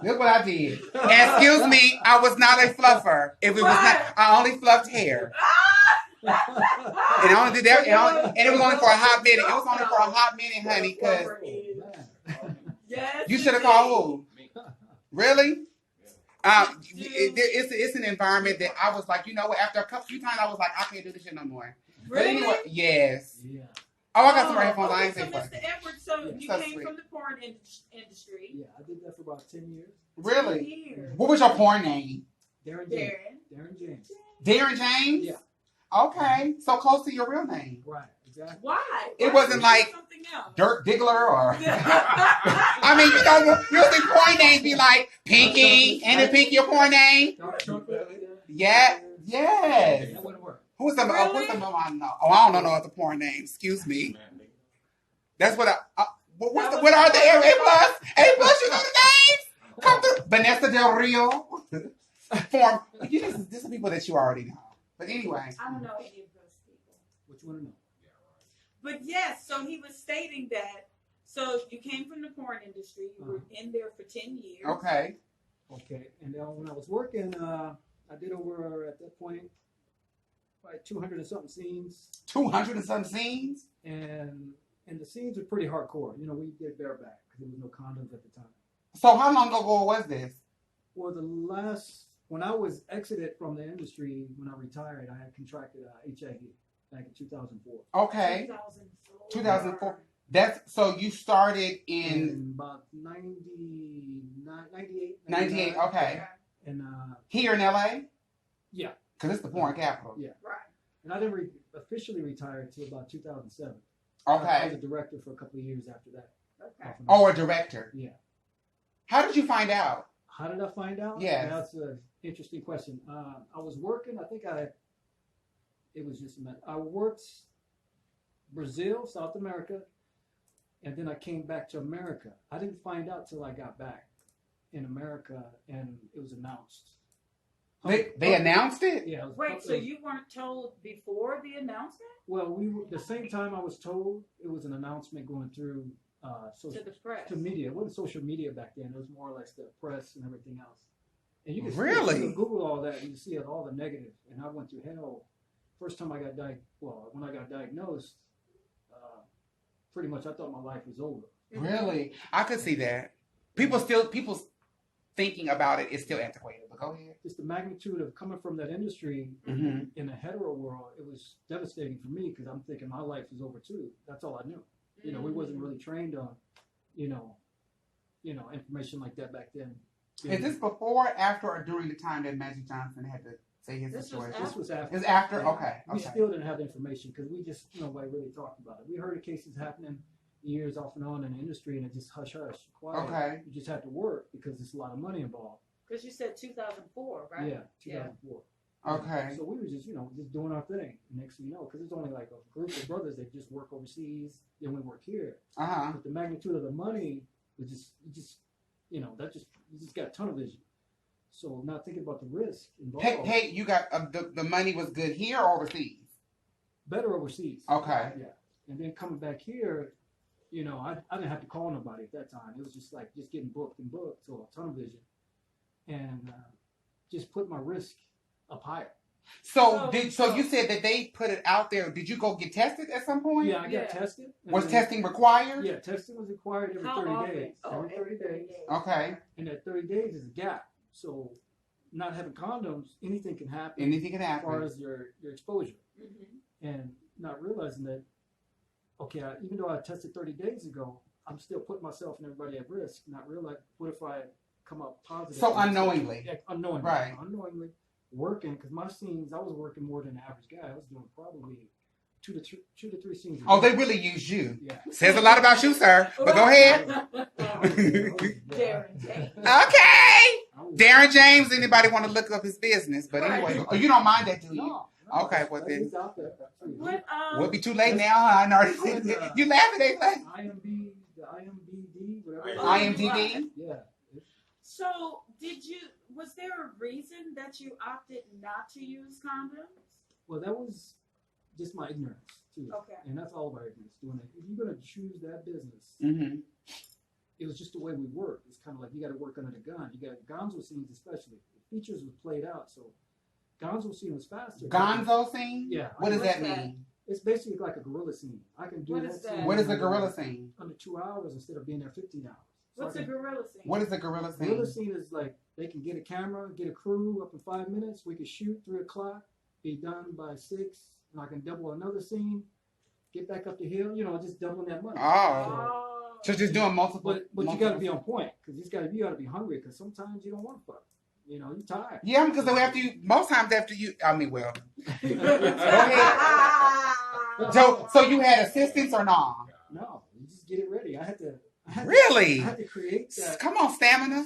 Look what I did. Excuse me, I was not a fluffer. If it was not, I only fluffed hair. And I only did that, and it was only for a hot minute. It was only for a hot minute, honey, because Yes, you should have called who? Really? It's an environment that I was like, you know what? After a few times, I was like, I can't do this shit no more. But Really? anyway, yes. Yeah. Oh, I got some more headphones. I ain't so saying fuck. Mr. Edwards, so you So came sweet. from the porn industry. Yeah, I did that for about 10 years. Really? 10 years. What was your porn name? Darren James. Darren. Darren James. Darren James? Yeah. Okay, so close to your real name. Right, exactly. Why? It Why wasn't did you like do something else? Dirt Diggler or. I mean, usually porn names be like Pinky, and it Pinky your porn name? Yeah, yes. That wouldn't work. What's the I know? Oh, I don't know what the porn name. Excuse me. That's what what are the A plus? A plus, you know the names? Come through. Vanessa Del Rio. Form. These are people that you already know. But anyway. I don't know any of those people. What you want to know? But yes, so he was stating that. So you came from the porn industry. You were in there for 10 years. Okay. Okay, and then when I was working, I did over at that point like 200 and something scenes. 200 and some scenes? And the scenes were pretty hardcore. We did bareback because there was no condoms at the time. So how long ago was this? Well, when I was exited from the industry, when I retired, I had contracted HIV back in 2004. Okay. 2004. So you started in about 98. 98. Okay. And here in LA? Yeah. Because it's the porn capital. Yeah. Right. And I didn't officially retire until about 2007. Okay. I was a director for a couple of years after that. Okay. Oh, a director. Yeah. How did you find out? How did I find out? Yes. That's an interesting question. I was working. I worked Brazil, South America, and then I came back to America. I didn't find out till I got back in America, and it was announced. They announced it? Yeah. Wait, so you weren't told before the announcement? Well, the same time I was told, it was an announcement going through To the press. to media. It wasn't social media back then. It was more or less the press and everything else. And you can Really? you can Google all that and you see all the negative. And I went through hell. First time I got when I got diagnosed, pretty much I thought my life was over. Really? I could see that. People's thinking about it is still antiquated. But go ahead. Just the magnitude of coming from that industry in a hetero world, it was devastating for me because I'm thinking my life is over too. That's all I knew. We wasn't really trained on, information like that back then. Is this before, after, or during the time that Magic Johnson had the say his This was situation? This was after. It's after? Yeah. Okay. We still didn't have the information because we just, nobody really talked about it. We heard of cases happening years off and on in the industry, and it just hush, quiet. Okay. You just had to work because there's a lot of money involved. Because you said 2004, right? Yeah, 2004. Okay. So we were just, just doing our thing. Next thing you know, because it's only like a group of brothers that just work overseas, then we work here. But the magnitude of the money was just, you just got tunnel vision. So not thinking about the risk involved. Hey, you got the money was good here or overseas? Better overseas. Okay. Yeah. And then coming back here, I didn't have to call nobody at that time. It was just like just getting booked, so a tunnel vision, and just put my risk up higher. So you said that they put it out there. Did you go get tested at some point? Yeah, I got tested. Was testing required? Yeah, testing was required every 30 days. Every 30 days. Okay. And that 30 days is a gap. So not having condoms, anything can happen. Anything can happen. As far as your exposure. Mm-hmm. And not realizing that, okay, even though I tested 30 days ago, I'm still putting myself and everybody at risk. Not realizing, what if I come out positive? So unknowingly. Yeah, unknowingly. Right. Unknowingly. Working, because my scenes, I was working more than the average guy. I was doing probably two to three scenes. Oh, they really used you. Yeah. Says a lot about you, sir. But go ahead. Darren James. Okay. Darren James. Anybody want to look up his business? But anyway, you don't mind that, do you? No. Okay, well then. What, We'll be too late now, huh? I already said it. You laughing, ain't like IMBD, whatever. IMDb? Yeah. So, was there a reason that you opted not to use condoms? Well, that was just my ignorance, too. Okay. And that's all of our ignorance, doing it. If you're going to choose that business, it was just the way we work. It's kind of like you got to work under the gun. You got gonzo scenes, especially. The features were played out, so gonzo scene was faster. Gonzo scene? Yeah. What does that mean? It's basically like a gorilla scene. I can do that scene. What is a gorilla scene? Under 2 hours instead of being there 15 hours. What's a gorilla scene? What is a gorilla scene? Gorilla scene is like they can get a camera, get a crew up in 5 minutes. We can shoot 3 o'clock, be done by 6, and I can double another scene, get back up the hill. Just doubling that money. Oh. So just doing multiple. But you got to be on point because you got to be hungry because sometimes you don't want to fuck. You're tired. Yeah, because most times after you, I mean, well. Go ahead. So you had assistants or not? No, you just get it ready. I had to create that. Come on, stamina.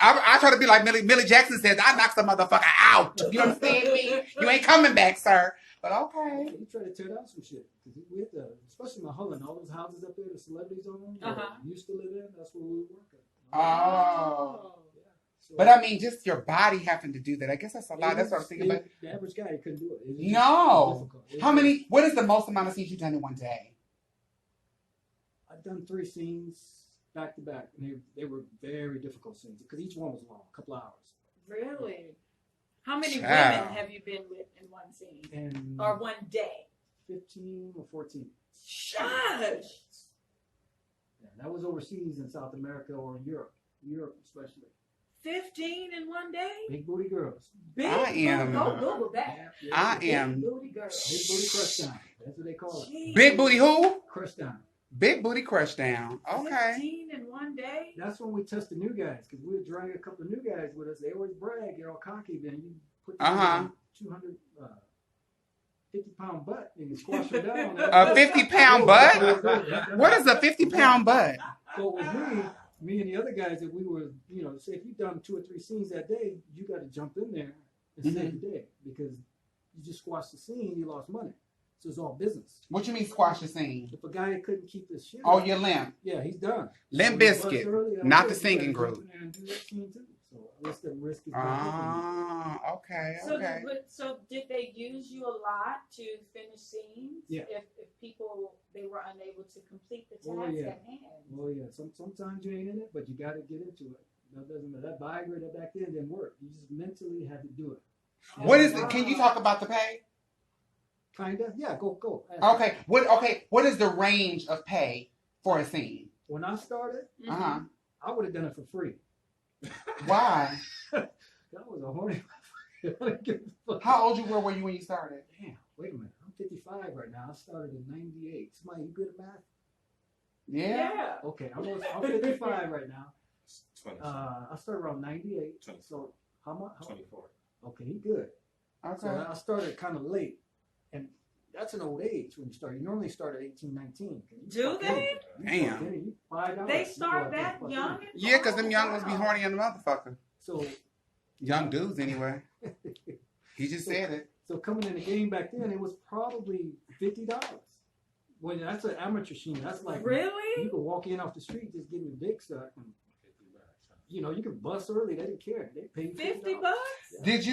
I try to be like Millie Jackson says, I knock the motherfucker out. You understand me? You ain't coming back, sir. But okay. You try to tear down some shit. Because we had to, especially in Holland, all those houses up there, the celebrities on them, used to live in, that's where we would work at. Oh. Yeah. So, but I mean, just your body having to do that. I guess that's a lot. That's what I was thinking about. The average guy couldn't do it. No. What is the most amount of scenes you've done in one day? I've done 3 scenes back to back, and they were very difficult scenes because each one was long, a couple hours. Really? How many women have you been with in one scene? Or one day? 15 or 14. Shush! Yeah, that was overseas in South America or in Europe especially. 15 in one day? Big booty girls. Go Google that. I am. Big booty girls. Big booty crush down. That's what they call it. Jeez. Big booty who? Crush down. Big booty crush down. Okay. 15 in one day? That's when we test the new guys because we would drag a couple of new guys with us. They always brag, they're all cocky. Then you put 250-pound butt and you squash them down. A 50-pound butt? What is a 50-pound butt? So with me and the other guys that we were, say if you've done 2 or 3 scenes that day, you got to jump in there and save the day because you just squashed the scene, you lost money. So it's all business. What you mean squash the scene? If a guy couldn't keep his shit up, you're limp. Yeah, he's done. Limp Biscuit, not the singing group. So unless the risk is okay. So did they use you a lot to finish scenes? Yeah. If people they were unable to complete the task at hand. Oh yeah. Sometimes you ain't in it, but you got to get into it. That Viagra that back then didn't work. You just mentally had to do it. What is it? Can you talk about the pay? Kinda. Yeah. Go. Okay. What is the range of pay for a scene? When I started, I would have done it for free. Why? That was a horny. How old you were when you started? Damn. Wait a minute. I'm 55 right now. I started in '98. Somebody, you good at math? Yeah. Okay. I'm 55 right now. I started around '98. So How much? 24. Okay, he good. Okay. So I started kind of late, and that's an old age when you start. You normally start at 18, 19. Do they? Damn. They start that young? Yeah, because them young ones be horny on the motherfucker. So young dudes, anyway. He just said it. So coming in the game back then, it was probably $50. Well, that's an amateur sheen. That's like really? You could walk in off the street, just getting your dick sucked. And, you know, you could bust early. They didn't care. They paid $50. Yeah. Did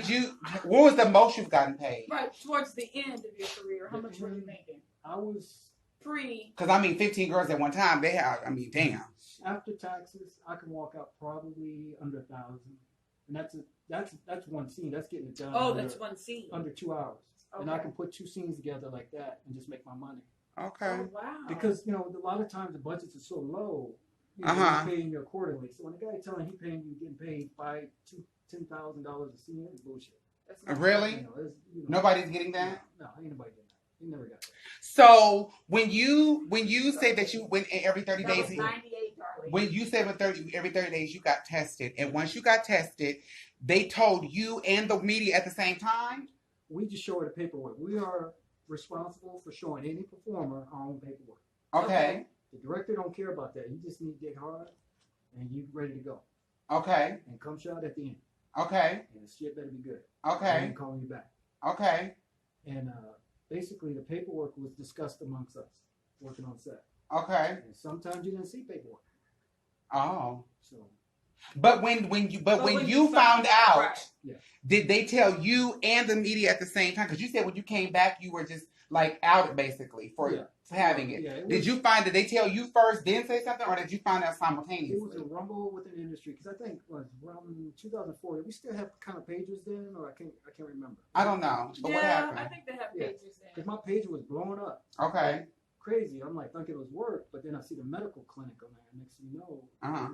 you? What was the most you've gotten paid? Right towards the end of your career, how much were you making? I was free. Because I mean, 15 girls at one time. They have. I mean, damn. After taxes, I can walk out probably under 1,000, and that's one scene. That's getting it done. Oh, that's one scene. Under 2 hours, okay. And I can put 2 scenes together like that and just make my money. Okay. Oh, wow. Because you know, a lot of times the budgets are so low. You know, he's paying you accordingly. So when the guy telling he paying you getting paid $10,000 a scene, it's bullshit. Really? You know, nobody's getting that? No, ain't nobody getting that. He never got that. So when you say that you went every 30 that days, was 98, darling. When you say every 30 days you got tested, and once you got tested, they told you and the media at the same time? We just show her the paperwork. We are responsible for showing any performer our own paperwork. Okay. The director don't care about that. You just need to dig hard, and you ready to go. Okay. And come shot at the end. Okay. And the shit better be good. Okay. And calling you back. Okay. And basically, the paperwork was discussed amongst us working on set. Okay. And sometimes you didn't see paperwork. Oh. So. But when you found out, right. Yeah. Did they tell you and the media at the same time? Because you said when you came back, you were just like outed basically for having it. Yeah, did you find? Did they tell you first, then say something, or did you find out simultaneously? It was a rumble within the industry because I think was around 2004. We still have kind of pages then, or I can't remember. I don't know. But what happened? I think they have pages then. Because my page was blowing up. Okay. Like, crazy. I'm like thinking it was work, but then I see the medical clinic on there. Next thing you know,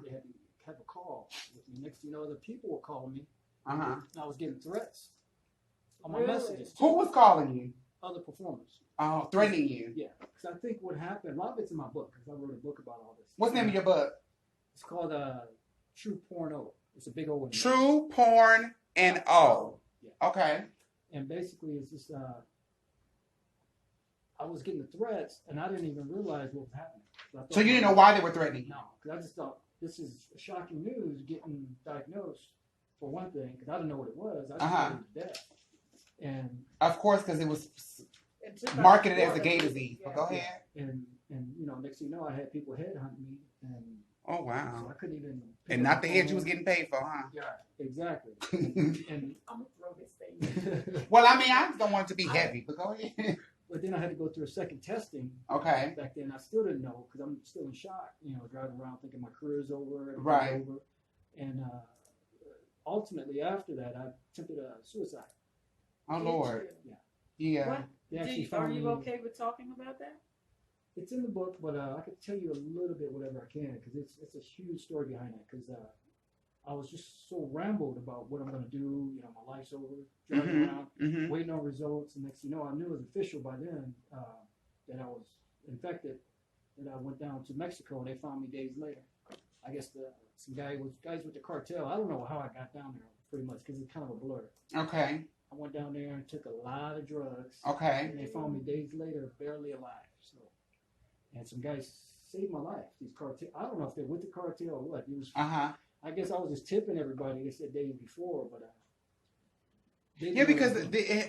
they had to have a call with me. Next thing you know, other people were calling me. And I was getting threats on my messages. Who was calling you? Other performers. Oh, threatening you. Yeah, because I think what happened, a lot of it's in my book, because I wrote a book about all this. What's the name of your book? It's called True Porno. It's a big O. True Porn and O. Yeah. Okay. And basically, it's just, I was getting the threats, and I didn't even realize what was happening. So you didn't know why they were threatening you? No, because I just thought, this is shocking news, getting diagnosed, for one thing, because I didn't know what it was. I just thought it was death. And of course, because it was marketed as a gay disease. But go ahead. And you know, next thing you know, I had people headhunt me, and oh wow, so I couldn't even. And not the head you was getting paid for, huh? Yeah, exactly. And I'm gonna throw this thing. Well, I mean, I just don't want it to be heavy, but go ahead. But then I had to go through a second testing. Okay. Back then, I still didn't know because I'm still in shock. You know, driving around thinking my career's over, right? Over. And ultimately, after that, I attempted a suicide. Oh Lord. Yeah. Yeah. What? Are you okay with talking about that? It's in the book, but I could tell you a little bit whatever I can because it's a huge story behind it. Because I was just so rambled about what I'm going to do. You know, my life's over, driving around, waiting on results. And next thing you know, I knew it was official by then that I was infected. And I went down to Mexico, and they found me days later. I guess some guys with the cartel. I don't know how I got down there, pretty much, because it's kind of a blur. Okay. I went down there and took a lot of drugs. Okay. And they found me days later, barely alive. So, and some guys saved my life. These cartel. I don't know if they're with the cartel or what. It was. I guess I was just tipping everybody. They said days before, but. Yeah, because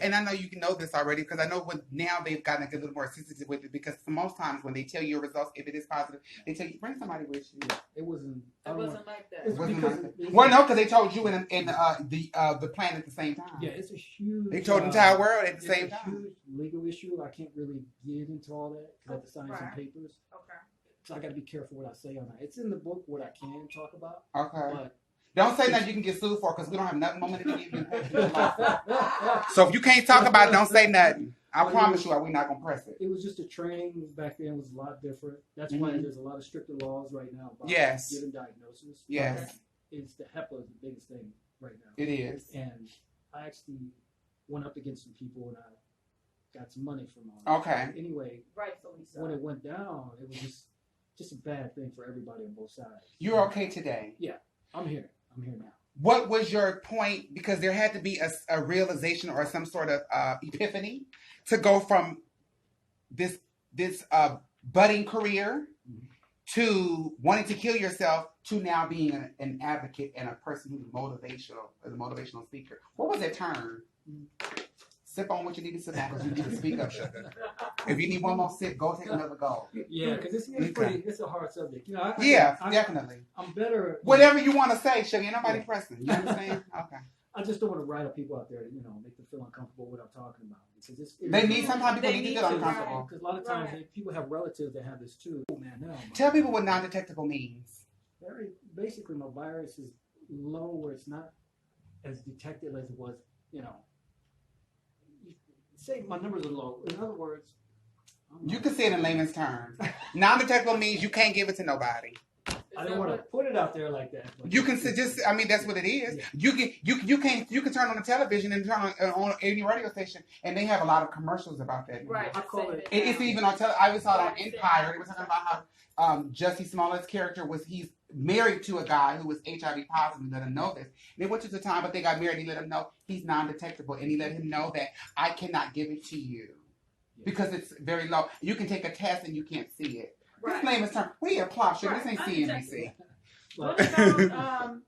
and I know you know this already because I know now they've gotten a little more sensitive with it because most times when they tell you your results, if it is positive, they tell you bring somebody with you. Yeah, it wasn't. It wasn't like that. It wasn't like that. Well, no, because they told you in the plan at the same time. Yeah, it's a huge. They told the entire world at the same time. It's a huge legal issue. I can't really get into all that because I have to sign some papers. Okay. So I got to be careful what I say on that. It's in the book what I can talk about. Okay. But don't say nothing you can get sued for because we don't have nothing more money to give you. So if you can't talk about it, don't say nothing. I promise you, we're not going to press it. It was just a training back then. Was a lot different. That's why there's a lot of stricter laws right now about giving diagnosis. Yes. It's the HEPA is the biggest thing right now. It is. And I actually went up against some people and I got some money from all that. Okay. Anyway, rightfully so. When it went down, it was just a bad thing for everybody on both sides. You're okay today? Yeah. I'm here. I'm here now. what was your point? Because there had to be a realization or some sort of epiphany to go from this budding career to wanting to kill yourself to now being an advocate and a person who's motivational speaker. What was that turn? Sip on what you need to sip on because you need to speak up, sugar. If you need one more sip, go take another go. Yeah, because it's a hard subject. You know, definitely. I'm better. Whatever you want to say, sugar. Ain't nobody pressing. You understand? Okay. I just don't want to rile up people out there, you know, make them feel uncomfortable with what I'm talking about. Because sometimes people need to feel uncomfortable. Because a lot of times people have relatives that have this too. Oh man, no. Tell people what non-detectable means. Basically, my virus is low where it's not as detected as it was, you know. Say my numbers are low. In other words, you can say it in layman's terms. Non-detectable means you can't give it to nobody. I don't want to put it out there like that. You can I mean, that's what it is. Yeah. You can turn on the television and turn on any radio station, and they have a lot of commercials about that. Right. I call it. It's even on I was saw it on Empire. They were talking about how Jussie Smollett's character he's married to a guy who was HIV positive. Let him know this. And they went to the time, but they got married. He let him know he's non-detectable, and he let him know that I cannot give it to you because it's very low. You can take a test and you can't see it. Right. This name is term. We are PLOPP. This ain't CNBC. What about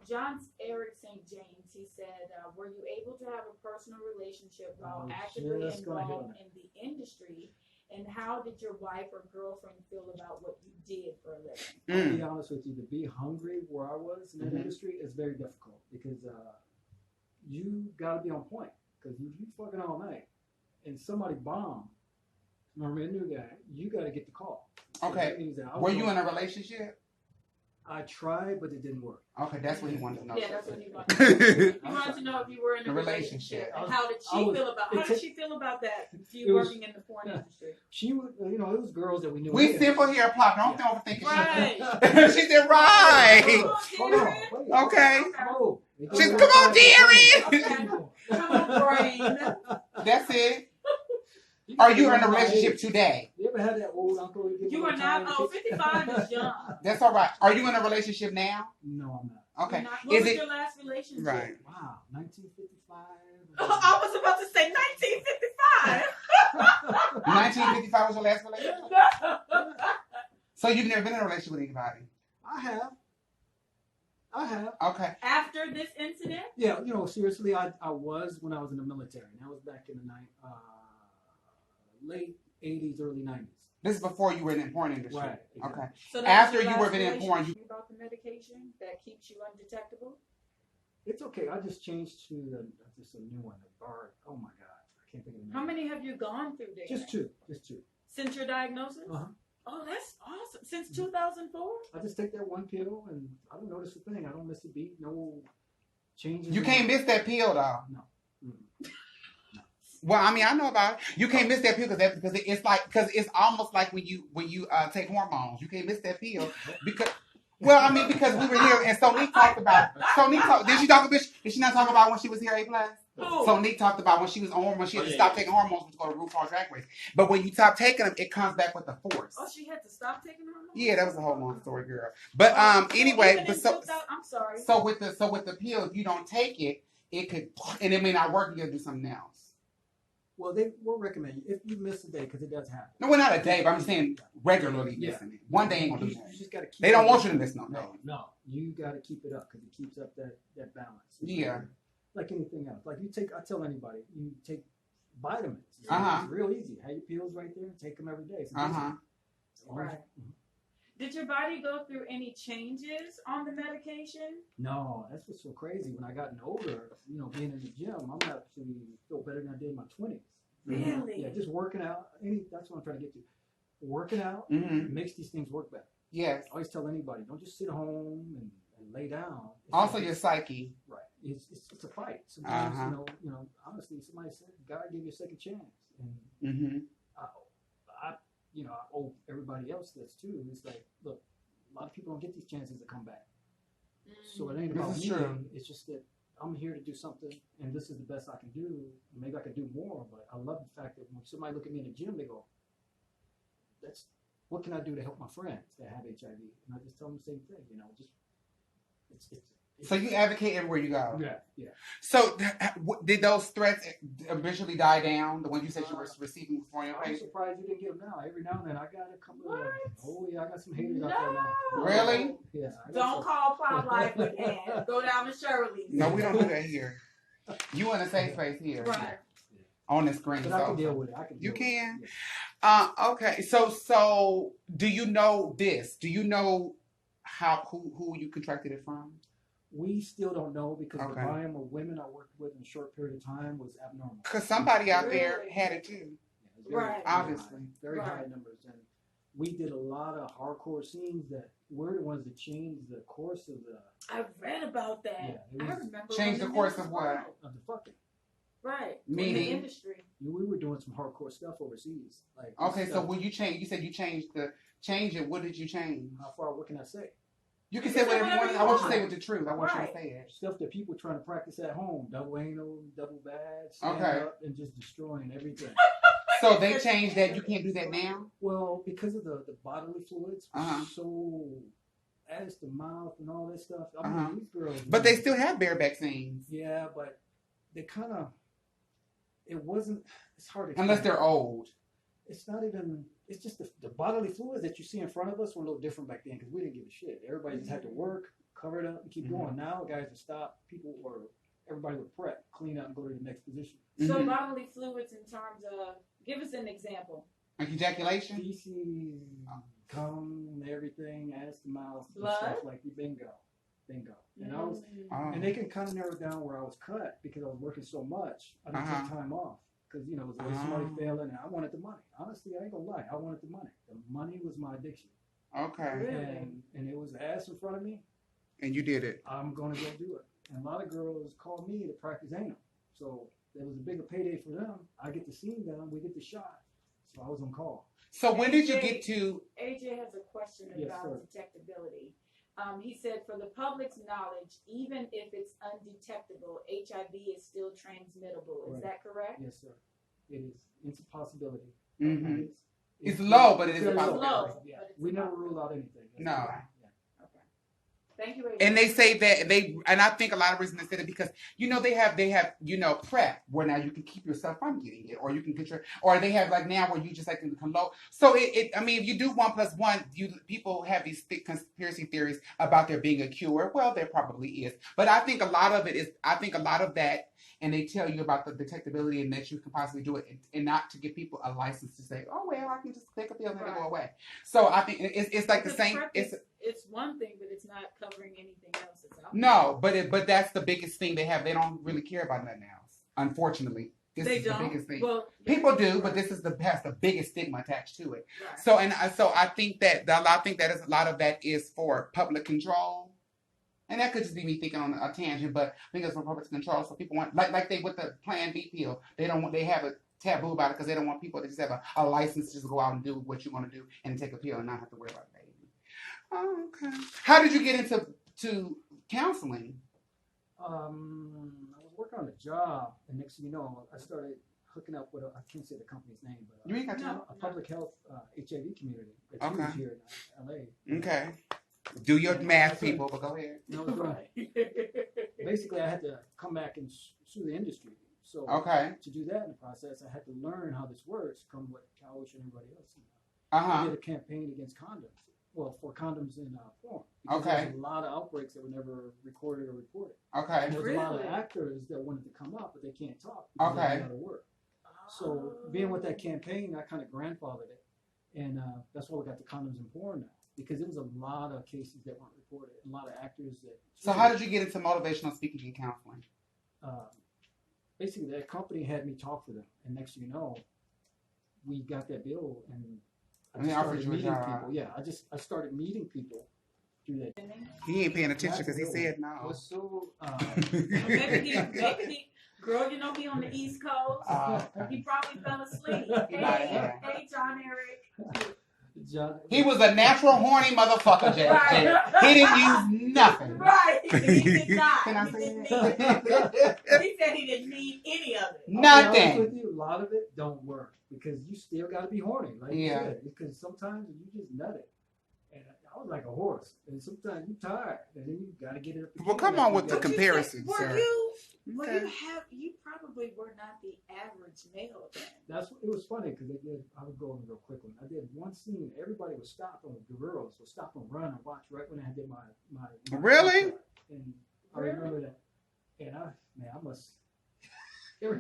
John Eric St. James? He said, "Were you able to have a personal relationship while actively involved in the industry? And how did your wife or girlfriend feel about what you did for a living?" I'll be honest with you. To be hungry where I was in that industry is very difficult because you got to be on point. Because you fucking all night and somebody bombed. Remember, a new guy, you got to get the call. Okay. Were you in a relationship? I tried, but it didn't work. Okay, that's what he wanted to know. Yeah, that's what he wanted to know. He wanted to know if you were in a relationship. And how did she feel about that? You working in the porn industry? She would, you know, it was girls that we knew. We simple here, PLOPP. Don't overthink it. Right. She said, right. Hold on. Okay. Come on, dearie. Come on, brain. That's it. Are you in a relationship today? You ever had that old uncle? You are not. 55 is young. That's all right. Are you in a relationship now? No, I'm not. Okay. What was your last relationship? Right. Wow, 1955. I was about to say 1955. 1955 was your last relationship? So you've never been in a relationship with anybody? I have. Okay. After this incident? Yeah, you know, seriously, I was when I was in the military. And that was back in the late 80s, early 90s. This is before you were in the porn industry. Right. Exactly. Okay. So after you were in porn, you about the medication that keeps you undetectable? It's okay. I just changed to just a new one, the DARREN. Oh my God, I can't think of the name. How many have you gone through there? Just two. Since your diagnosis? Oh, that's awesome. Since 2004? I just take that one pill and I don't notice a thing. I don't miss a beat. No changes. You can't miss that pill though. No. Well, I mean, I know about it. You can't miss that pill because it's almost like when you take hormones. You can't miss that pill because we were here and Sonique talked about. Did she not talk about when she was here A+? Sonique talked about when she was on hormones. She had to stop taking hormones to go to RuPaul's Drag Race. But when you stop taking them, it comes back with the force. Oh, she had to stop taking hormones? Yeah, that was a whole long story, girl. But anyway, I'm sorry. So with the pill, if you don't take it, it could, and it may not work. You got to do something else. Well, they will recommend you if you miss a day because it does happen. No, well, not a day, but I'm just saying regularly missing it. One day ain't gonna do that. You just gotta keep. They don't want you to miss no day. No, you gotta keep it up because it keeps up that balance. Yeah. Like anything else. Like I tell anybody, you take vitamins. It's real easy. Have your pills right there. Take them every day. Right. Did your body go through any changes on the medication? No, that's what's so crazy. When I gotten older, you know, being in the gym, I'm actually feel better than I did in my 20s. Really? Yeah, just working out. That's what I'm trying to get to. Working out makes these things work better. Yes. I always tell anybody, don't just sit home and lay down. Also, your psyche. Right. It's a fight. Sometimes, you know, honestly, somebody said, God gave you a second chance. And I owe everybody else this too. It's like, look, a lot of people don't get these chances to come back. So it ain't about me. True. It's just that I'm here to do something, and this is the best I can do. Maybe I could do more, but I love the fact that when somebody look at me in the gym, they go, what can I do to help my friends that have HIV? And I just tell them the same thing, you know, just So you advocate everywhere you go. Yeah. So did those threats eventually die down? The ones you said you were receiving before your I'm page? surprised you didn't get them now. Every now and then I got a couple of. Oh yeah, I got some haters out there now. Really? Yeah. Don't call Plopplife again. Go down to Shirley's. No, we don't do that here. You in a safe space here. Right. On the screen. But I can deal with it. You can? Yeah. Okay. So do you know this? Do you know who you contracted it from? We still don't know because the volume of women I worked with in a short period of time was abnormal. Because somebody out there had it too. Yeah, right. Obviously. Very high numbers. And we did a lot of hardcore scenes that we're the ones that changed the course of the... I read about that. Yeah, I remember. Changed the course of what? Of the fucking. Right. Meaning? In the industry. We were doing some hardcore stuff overseas. Like okay, so when you change, you said you changed it. What did you change? How far? What can I say? You can say whatever you want. I want you to say with the truth. I want you to say it. Stuff that people trying to practice at home. Double anal, double bad, stand up, and just destroying everything. So they changed that. You can't do that now? Well, because of the bodily fluids, so ass to mouth and all that stuff. I mean, these girls. But they still have bareback scenes. Yeah, but they kind of. It wasn't. It's hard to. Unless they're old. It's not even. It's just the bodily fluids that you see in front of us were a little different back then because we didn't give a shit. Everybody just had to work, cover it up, and keep going. Now guys would stop. Everybody would prep, clean up, and go to the next position. So bodily fluids in terms of, give us an example. Like ejaculation? Feces, cum, everything, ass to mouth, blood, stuff like bingo. And I was, and they can kind of narrow down where I was cut because I was working so much. I didn't take time off. Because, it was always somebody failing, and I wanted the money. Honestly, I ain't gonna lie. I wanted the money. The money was my addiction. Okay. Really? And it was ass in front of me. And you did it. I'm gonna go do it. And a lot of girls call me to practice anal. So there was a bigger payday for them. I get the scene done, we get the shot. So I was on call. So when did you get to... AJ has a question about detectability. He said, for the public's knowledge, even if it's undetectable, HIV is still transmittable. Is that correct? Yes, sir. It is. It's a possibility. Mm-hmm. It's low, but it is a possibility. Low, yeah. We never rule out anything. No. Okay. Thank you, AJ. And they say that and I think a lot of reasons they say that because they have PrEP where now you can keep yourself from getting it, or you can control, or they have like now where you just like can low. So I mean, if you do 1+1, people have these thick conspiracy theories about there being a cure. Well, there probably is, but I think a lot of that. And they tell you about the detectability and that you can possibly do it, and not to give people a license to say, "Oh well, I can just take a pill and it'll go away." So I think it's like the same. It's one thing, but it's not covering anything else. No, but that's the biggest thing they have. They don't really care about nothing else. Unfortunately, this is the biggest thing. Well, people do, but this has the biggest stigma attached to it. Right. So I think that a lot of that is for public control. And that could just be me thinking on a tangent, but I think it's for public control. So people want, like they with the Plan B pill, they have a taboo about it because they don't want people to just have a license to just go out and do what you want to do and take a pill and not have to worry about it. Oh, okay. How did you get into counseling? I was working on a job, and next thing you know, I started hooking up with I can't say the company's name, but you ain't got a public health HIV community that's huge here in LA. Okay. Do your math, people, but go ahead. No, it's right. Basically, I had to come back and sue the industry. So to do that in the process, I had to learn how this works, come what Cowish and everybody else. I did a campaign against condoms. Well, for condoms in porn. Because there's a lot of outbreaks that were never recorded or reported. And there's a lot of actors that wanted to come up, but they can't talk because they don't know how to work. So being with that campaign, I kind of grandfathered it. And that's why we got the condoms in porn now. Because there was a lot of cases that weren't reported, a lot of actors that. So how did you get into motivational speaking and counseling? Basically, that company had me talk for them, and next thing you know, we got that bill, and I just started meeting people. Yeah, I started meeting people through that. He ain't paying attention because he said no. I was so. Maybe girl, he on the East Coast. He probably fell asleep. Hey, John Eric. He was a natural horny motherfucker, Jay. Right. He didn't use nothing. Right. He did not. Can I say that? He said he didn't need any of it. Nothing. With you, a lot of it don't work because you still got to be horny. Like you said, because sometimes you just nut it. And I was like a horse. And sometimes you're tired. And then you got to get it up again. Well, come on with the But comparison, were sir. You probably were not the average male then. It was funny because I would go on a real quick one. I did one scene, everybody was stopping, the girls would stop and run and watch right when I did my Really? And I remember that. And I must.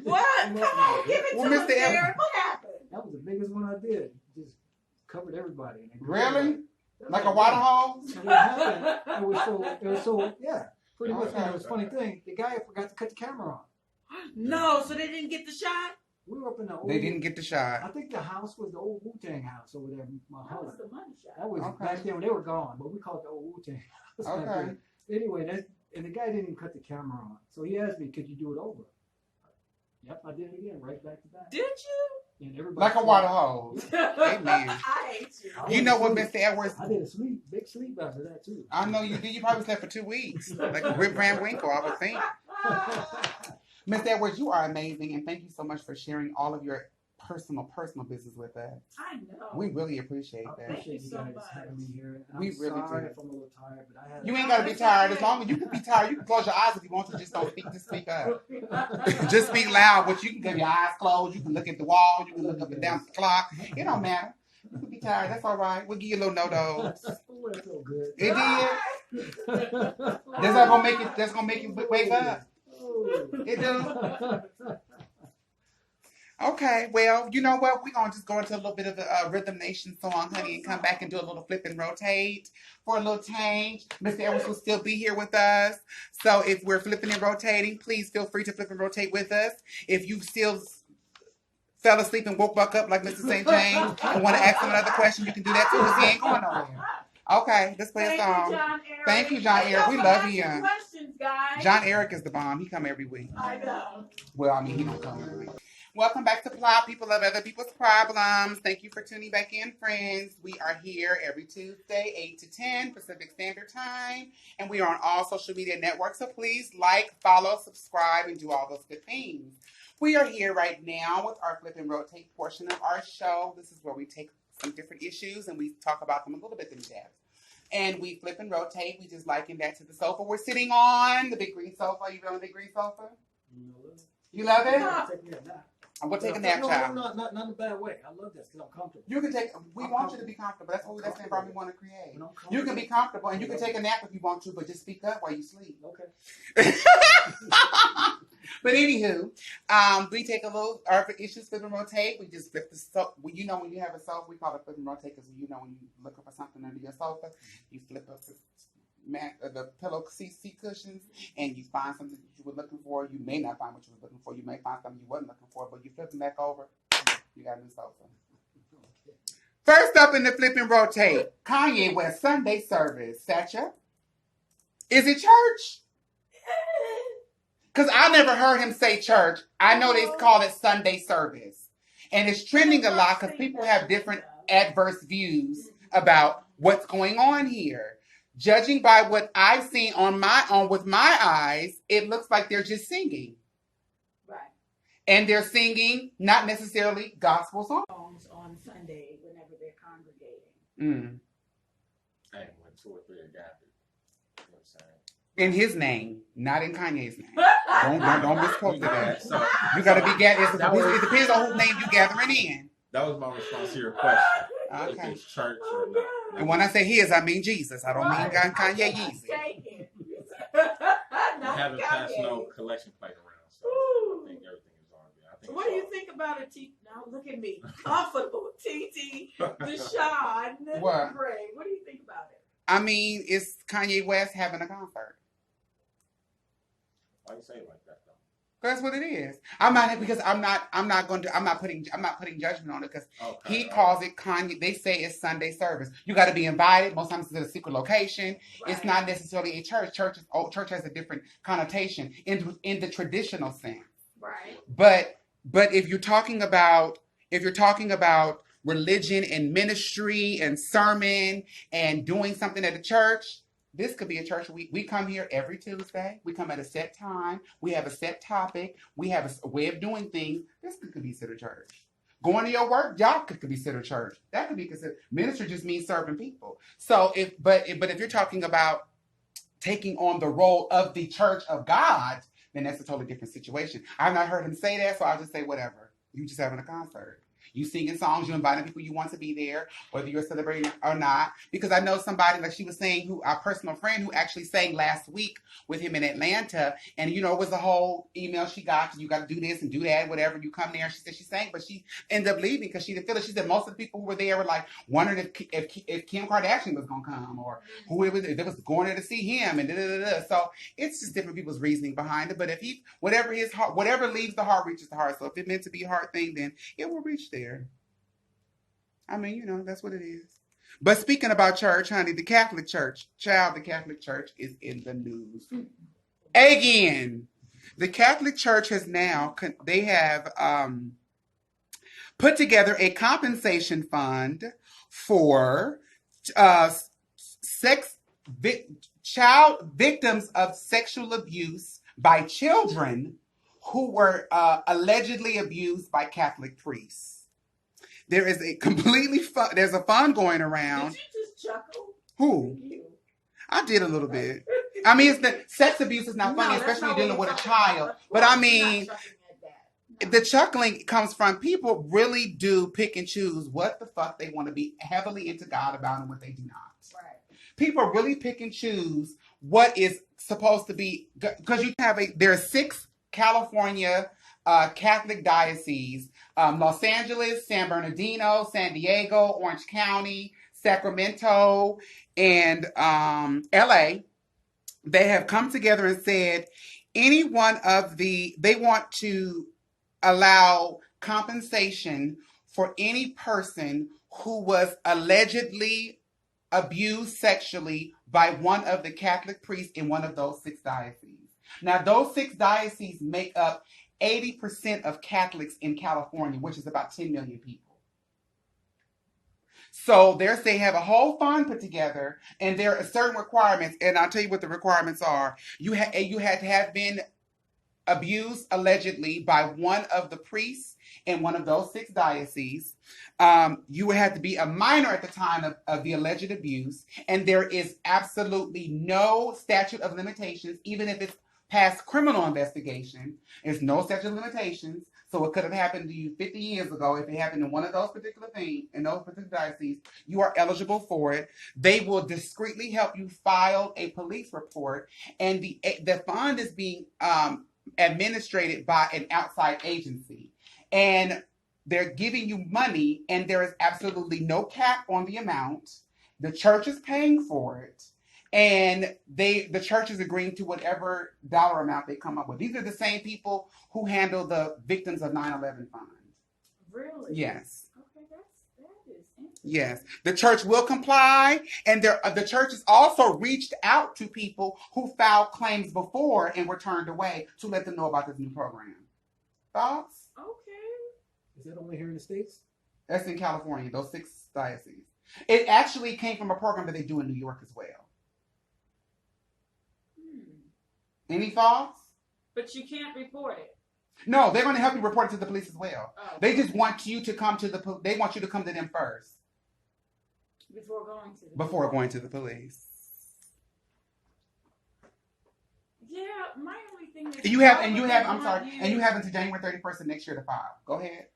What? Come on, give it to us, Derek. What happened? That was the biggest one I did. Just covered everybody. Really? Like a water hole? So what happened? It was so yeah. Pretty much. And it was a funny thing. The guy forgot to cut the camera on. No, so they didn't get the shot? We were up in the old. They didn't get the shot. I think the house was the old Wu-Tang house over there. That was the money shot. That was back then when they were gone, but we called it the old Wu-Tang house. Okay. Anyway, and the guy didn't even cut the camera on. So he asked me, could you do it over? Yep, I did it again, right back to back. Did you? And everybody Like a water hole. Amen. I hate you. You know what, Mr. Edwards? I did a big sleep after that, too. I know you did. You probably slept for 2 weeks. Like Rip Van Winkle, I would think. Mr. Edwards, you are amazing, and thank you so much for sharing all of your personal business with us. I know. We really appreciate that. I appreciate you guys having me here. And We I'm really sorry do. if I'm a little tired, but I had. You ain't got to be tired. As long as you can be tired, you can close your eyes if you want to. Just don't speak. Just speak up. Just speak loud, but you can have your eyes closed. You can look at the wall. You can look up and down the clock. It don't matter. You can be tired. That's all right. We'll give you a little no-dos. Oh, that felt good. It did. That's gonna make you wake up. It do. Okay, well, you know what? We're going to just go into a little bit of a Rhythm Nation song, honey, and come back and do a little flip and rotate for a little change. Mr. Edwards will still be here with us. So if we're flipping and rotating, please feel free to flip and rotate with us. If you still fell asleep and woke back up like Mr. St. James and want to ask him another question, you can do that too because he ain't going nowhere. Okay, let's play a song. Thank you, John Eric. We love you. Questions, guys. John Eric is the bomb. He come every week. I know. Well, I mean, he don't come every week. Welcome back to Plop, people of other people's problems. Thank you for tuning back in, friends. We are here every Tuesday, 8 to 10 Pacific Standard Time, and we are on all social media networks, so please like, follow, subscribe, and do all those good things. We are here right now with our Flip and Rotate portion of our show. This is where we take some different issues and we talk about them a little bit in depth. And we flip and rotate. We just liken that to the sofa we're sitting on, the big green sofa. You on the big green sofa? You love it? Take me a nap. We'll take a nap, child. No, not in a bad way. I love this because I'm comfortable. You can take. We want you to be comfortable. That's the environment we want to create. You can be comfortable, and you can take a nap if you want to, but just speak up while you sleep. Okay. But anywho, we take a little our issues, flip and rotate. We just flip the sofa. You know, when you have a sofa, we call it flip and rotate because you know when you look up for something under your sofa, you flip up the pillow seat cushions and you find something that you were looking for. You may not find what you were looking for. You may find something you wasn't looking for, but you flip them back over, you got a new sofa. First up in the flip and rotate, Kanye West Sunday service. Sacha, is it church? Because I never heard him say church. I know they call it Sunday service. And it's trending a lot because people have different adverse views about what's going on here. Judging by what I've seen on my own with my eyes, it looks like they're just singing. Right. And they're singing not necessarily gospel songs On Sunday whenever they're congregating. Hey, when 2 or 3 are gathered. You know what I'm saying? In his name, not in Kanye's name. Don't misquote that. So, You got to be gathered. It depends on whose name you're gathering in. that was my response to your question. Okay. If it's church or not. And when I say his, I mean Jesus. I don't mean Kanye Yeezy. I haven't passed no collection plate around, so I think everything is on there. I think What do you think about it, Now look at me, comfortable TT Deshon What? Gray. What do you think about it? I mean, it's Kanye West having a concert. Why you say it like that though? That's what it is. I'm not putting judgment on it because he calls it Kanye. They say it's Sunday service. You got to be invited. Most times it's at a secret location. Right. It's not necessarily a church. Church has a different connotation in the traditional sense. Right. But if you're talking about religion and ministry and sermon and doing something at a church, this could be a church. We come here every Tuesday. We come at a set time. We have a set topic. We have a way of doing things. This could be considered church. Going to your work job could be considered church. That could be considered. Ministry just means serving people. So but if you're talking about taking on the role of the church of God, then that's a totally different situation. I've not heard him say that, so I'll just say whatever. You just having a concert. You singing songs, you inviting people you want to be there, whether you're celebrating or not. Because I know somebody, like she was saying, who our personal friend who actually sang last week with him in Atlanta. And, it was a whole email she got. You got to do this and do that, whatever. You come there. She said she sang, but she ended up leaving because she didn't feel it. She said most of the people who were there were like wondering if Kim Kardashian was going to come or who it was, if they was going there to see him and da-da-da-da. So it's just different people's reasoning behind it. But if whatever his heart, whatever leaves the heart reaches the heart. So if it meant to be a heart thing, then it will reach there. I mean, that's what it is. But speaking about church, honey, the Catholic Church is in the news again. The Catholic Church has now, they have put together a compensation fund for child victims of sexual abuse by children who were allegedly abused by Catholic priests. There is there's a fund going around. Did you just chuckle? Who? You. I did a little bit. I mean, sex abuse is not funny, especially when you're dealing with a child. But I mean, the chuckling comes from people really do pick and choose what the fuck they want to be heavily into God about and what they do not. Right. People really pick and choose what is supposed to be, because there are 6 California Catholic dioceses, Los Angeles, San Bernardino, San Diego, Orange County, Sacramento, and LA. They have come together and said they want to allow compensation for any person who was allegedly abused sexually by one of the Catholic priests in one of those 6 dioceses. Now, those 6 dioceses make up 80% of Catholics in California, which is about 10 million people. So they have a whole fund put together, and there are certain requirements, and I'll tell you what the requirements are. You had to have been abused allegedly by one of the priests in one of those 6 dioceses. You would have to be a minor at the time of the alleged abuse, and there is absolutely no statute of limitations, even if it's past criminal investigation. There's no statute of limitations, so it could have happened to you 50 years ago. If it happened in one of those particular things, in those particular dioceses, you are eligible for it. They will discreetly help you file a police report, and the fund is being administrated by an outside agency, and they're giving you money, and there is absolutely no cap on the amount. The church is paying for it. And the church is agreeing to whatever dollar amount they come up with. These are the same people who handle the victims of 9/11 fund. Really? Yes. Okay, that is interesting. Yes. The church will comply, and the church has also reached out to people who filed claims before and were turned away to let them know about this new program. Thoughts? Okay. Is that only here in the States? That's in California, those 6 dioceses. It actually came from a program that they do in New York as well. Any thoughts? But you can't report it. No, they're going to help you report it to the police as well. Oh. They just want you to come to they want you to come to them first. Before going to the police. Yeah, my only thing is you have until January 31st of next year to file. Go ahead.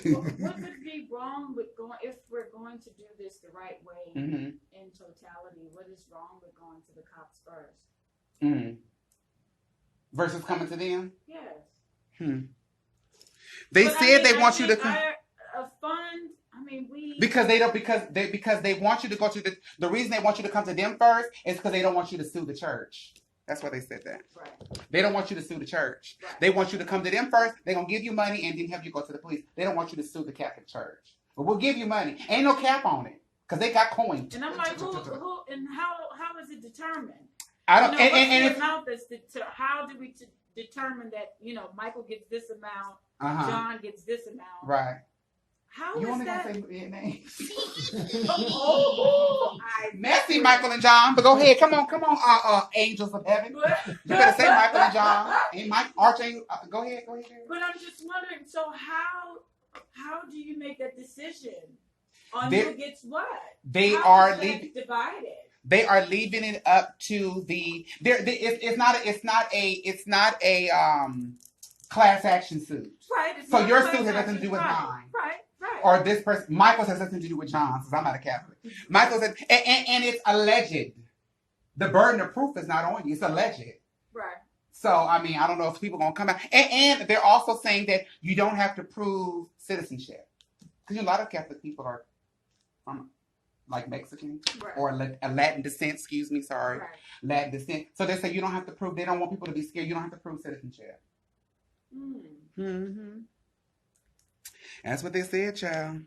What could be wrong with if we're going to do this the right way in totality? What is wrong with going to the cops first? Versus coming to them? Yes. They said they want you to come. A fund. I mean, because they want you to go to the reason they want you to come to them first is because they don't want you to sue the church. That's why they said that. Right. They don't want you to sue the church. Right. They want you to come to them first. They're gonna give you money and then have you go to the police. They don't want you to sue the Catholic Church. But we'll give you money. Ain't no cap on it because they got coins. And I'm like, who and how is it determined? I don't. How do we determine that Michael gets this amount, John gets this amount, right? How you is only that? gonna say their names. Messy Michael and John, but go ahead. Come on, angels of heaven. You better say Michael and John. Ain't Mike Archangel? Go ahead. But I'm just wondering. So how how do you make that decision on They're- who gets what? They How are is that leaving. divided. They are leaving it up to the. It's not a class action suit. Right. It's So not your class suit has nothing to do with action. mine. Right. Or this person, Michael's has nothing to do with John's, because I'm not a Catholic. Michael's has, and it's alleged. The burden of proof is not on you. It's alleged. Right. So, I mean, I don't know if people are going to come out. And they're also saying that you don't have to prove citizenship. Because a lot of Catholic people are from, like, Mexican. Right. Or a Latin descent, Right. Latin descent. So they say you don't have to prove, they don't want people to be scared. You don't have to prove citizenship. Mm-hmm. That's what they said, child.